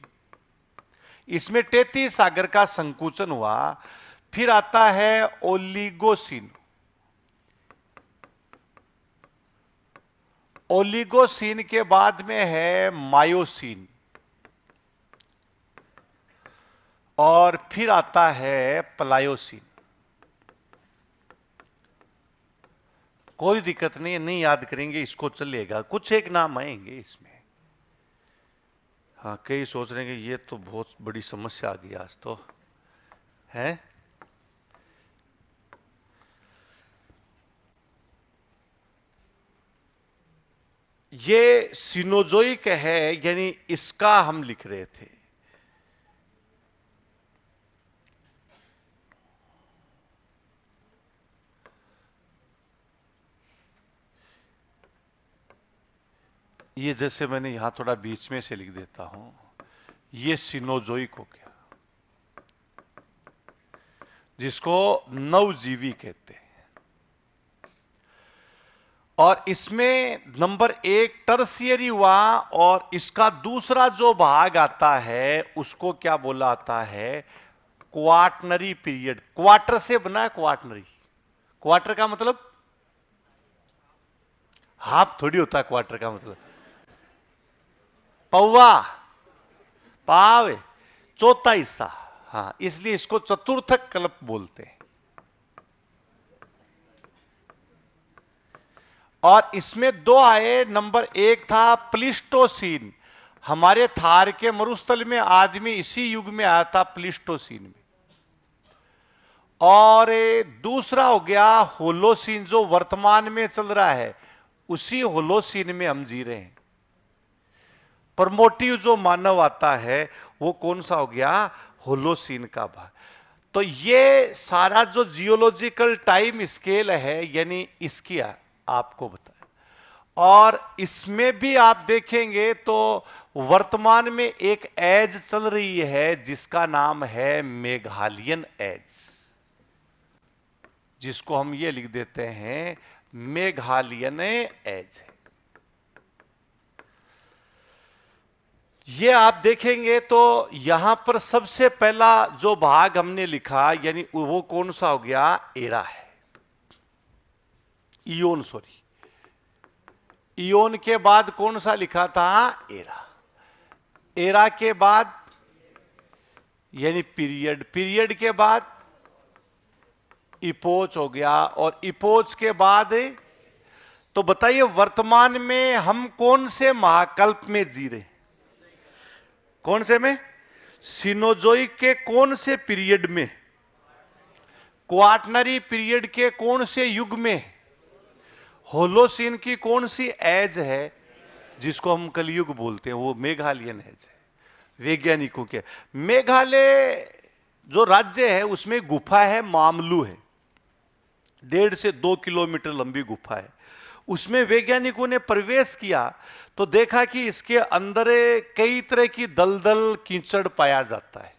इसमें 33 सागर का संकुचन हुआ। फिर आता है ओलिगोसीन, ओलिगोसीन के बाद में है मायोसीन, और फिर आता है प्लायोसीन। कोई दिक्कत नहीं है, नहीं याद करेंगे इसको चलेगा, कुछ एक नाम आएंगे इसमें। हाँ, कई सोच रहे हैं कि ये तो बहुत बड़ी समस्या आ गई आज तो है। ये सिनोजोइक है, यानी इसका हम लिख रहे थे। ये जैसे मैंने यहां थोड़ा बीच में से लिख देता हूं, ये सिनोजोइक हो गया, जिसको नवजीवी कहते हैं। और इसमें नंबर 1 टर्शियरी हुआ, और इसका दूसरा जो भाग आता है उसको क्या बोला आता है? Quaternary period. क्वार्टर से बना है क्वाटनरी। क्वार्टर का मतलब हाफ थोड़ी होता है, क्वार्टर का मतलब पौवा, पाव, चौथा हिस्सा। हाँ, इसलिए इसको चतुर्थक कल्प बोलते हैं। और इसमें 2 आए। नंबर 1 था प्लिस्टोसीन, हमारे थार के मरुस्थल में आदमी इसी युग में आया था, प्लिस्टोसीन में। और दूसरा हो गया होलोसीन, जो वर्तमान में चल रहा है, उसी होलोसीन में हम जी रहे हैं। परमोटिव जो मानव आता है वो कौन सा हो गया? होलोसीन का भाग। तो ये सारा जो जियोलॉजिकल टाइम स्केल है, यानी इसकी आपको बताया। और इसमें भी आप देखेंगे तो वर्तमान में एक एज चल रही है जिसका नाम है मेघालयन एज, जिसको हम ये लिख देते हैं मेघालयन एज। ये आप देखेंगे तो यहां पर सबसे पहला जो भाग हमने लिखा, यानी वो कौन सा हो गया? एरा है, इयोन, सॉरी, इयोन के बाद कौन सा लिखा था? एरा। एरा के बाद यानी पीरियड, पीरियड के बाद इपोच हो गया, और इपोच के बाद तो बताइए वर्तमान में हम कौन से महाकल्प में जी रहे? कौन से में? सिनोजोइक के कौन से पीरियड में? क्वाटनरी पीरियड के कौन से युग में? होलोसीन की कौन सी एज है जिसको हम कलयुग बोलते हैं? वो मेघालयन एज है, वैज्ञानिकों के। मेघालय जो राज्य है उसमें गुफा है, मामलू है, 1.5 से 2 किलोमीटर लंबी गुफा है। उसमें वैज्ञानिकों ने प्रवेश किया तो देखा कि इसके अंदर कई तरह की दलदल कीचड़ पाया जाता है।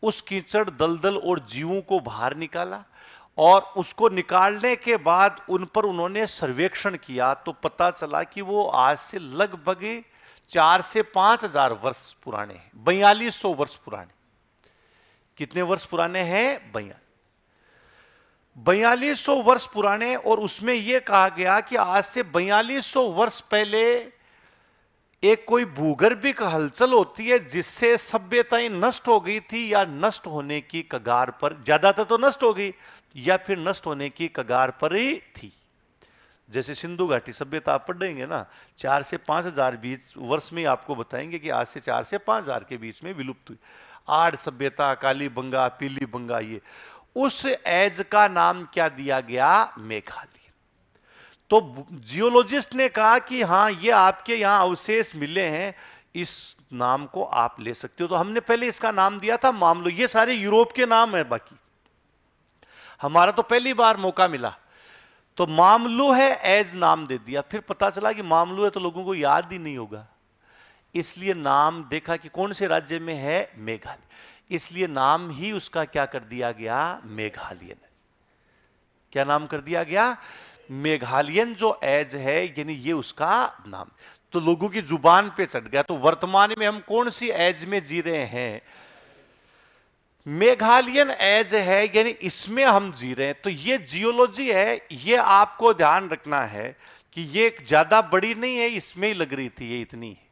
उस कीचड़, दलदल और जीवों को बाहर निकाला, और उसको निकालने के बाद उन पर उन्होंने सर्वेक्षण किया तो पता चला कि वो आज से लगभग 4 से 5 हजार वर्ष पुराने हैं, 4200 वर्ष पुराने। कितने वर्ष पुराने हैं? 4200 वर्ष पुराने। और उसमें यह कहा गया कि आज से 4200 वर्ष पहले एक कोई भूगर्भिक हलचल होती है जिससे सभ्यताएं नष्ट हो गई थी, या नष्ट होने की कगार पर, ज्यादातर तो नष्ट हो गई, या फिर नष्ट होने की कगार पर ही थी। जैसे सिंधु घाटी सभ्यता आप पढ़ेंगे ना, 4 से 5 हजार बीच वर्ष में आपको बताएंगे कि आज से 4 से 5 हजार के बीच में विलुप्त हुई। आड़ सभ्यता, काली बंगा, पीली बंगा, ये उस एज का नाम क्या दिया गया? मेघालय। तो जियोलॉजिस्ट ने कहा कि हां, ये आपके यहां अवशेष मिले हैं, इस नाम को आप ले सकते हो। तो हमने पहले इसका नाम दिया था मामलो, ये सारे यूरोप के नाम है, बाकी हमारा तो पहली बार मौका मिला तो मामलू है एज नाम दे दिया। फिर पता चला कि मामलू है तो लोगों को याद ही नहीं होगा, इसलिए नाम देखा कि कौन से राज्य में है, मेघालय, इसलिए नाम ही उसका क्या कर दिया गया, मेघालयन। क्या नाम कर दिया गया, मेघालयन जो एज है, यानी ये उसका नाम। तो लोगों की जुबान पे चढ़ गया। तो वर्तमान में हम कौन सी एज में जी रहे हैं, मेघालयन एज है, यानी इसमें हम जी रहे हैं। तो ये जियोलॉजी है, ये आपको ध्यान रखना है कि ये ज्यादा बड़ी नहीं है, इसमें ही लग रही थी, ये इतनी है,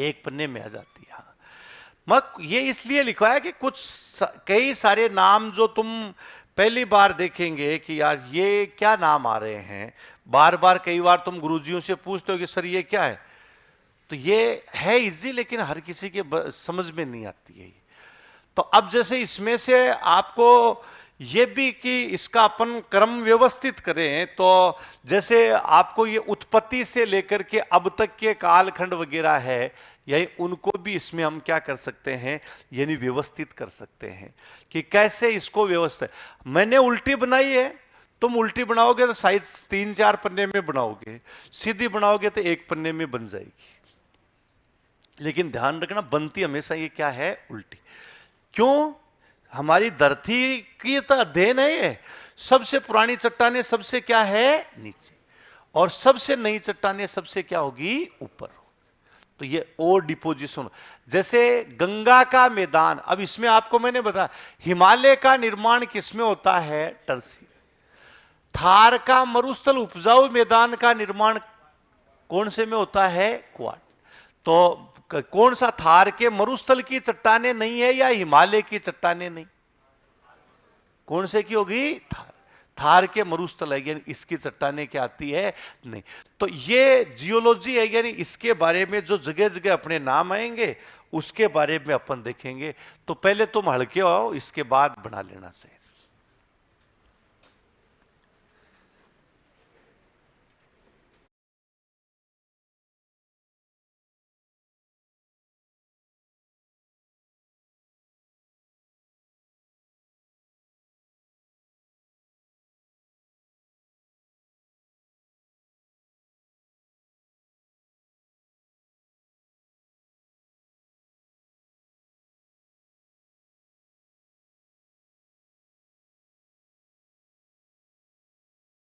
एक पन्ने में आ जाती है। मत ये इसलिए लिखा है कि कई सारे नाम जो तुम पहली बार देखेंगे कि यार ये क्या नाम आ रहे हैं, बार बार कई बार तुम गुरुजियों से पूछते हो कि सर ये क्या है, तो ये है इजी, लेकिन हर किसी के समझ में नहीं आती है। तो अब जैसे इसमें से आपको ये भी कि इसका अपन क्रम व्यवस्थित करें, तो जैसे आपको ये उत्पत्ति से लेकर के अब तक के कालखंड वगैरह है, यही उनको भी इसमें हम क्या कर सकते हैं, यानी व्यवस्थित कर सकते हैं कि कैसे इसको व्यवस्थित। मैंने उल्टी बनाई है, तुम उल्टी बनाओगे तो शायद 3-4 पन्ने में बनाओगे, सीधी बनाओगे तो एक पन्ने में बन जाएगी। लेकिन ध्यान रखना, बनती हमेशा ये क्या है, उल्टी। क्यों, हमारी धरती की तो अध्ययन है ये, सबसे पुरानी चट्टानें सबसे क्या है, नीचे, और सबसे नई चट्टानें सबसे क्या होगी, ऊपर। तो ये और डिपोजिशन, जैसे गंगा का मैदान, अब इसमें आपको मैंने बताया हिमालय का निर्माण किसमें होता है, टर्सी। थार का मरुस्थल उपजाऊ मैदान का निर्माण कौन से में होता है, क्वाड। तो कौन सा, थार के मरुस्थल की चट्टानें नहीं है या हिमालय की चट्टानें नहीं, कौन से की होगी, थार। थार के मरुस्थल है, यानी इसकी चट्टानें क्या आती है, नहीं। तो ये जियोलॉजी है, यानी इसके बारे में जो जगह जगह अपने नाम आएंगे उसके बारे में अपन देखेंगे। तो पहले तुम हल्के हो, इसके बाद बना लेना चाहिए।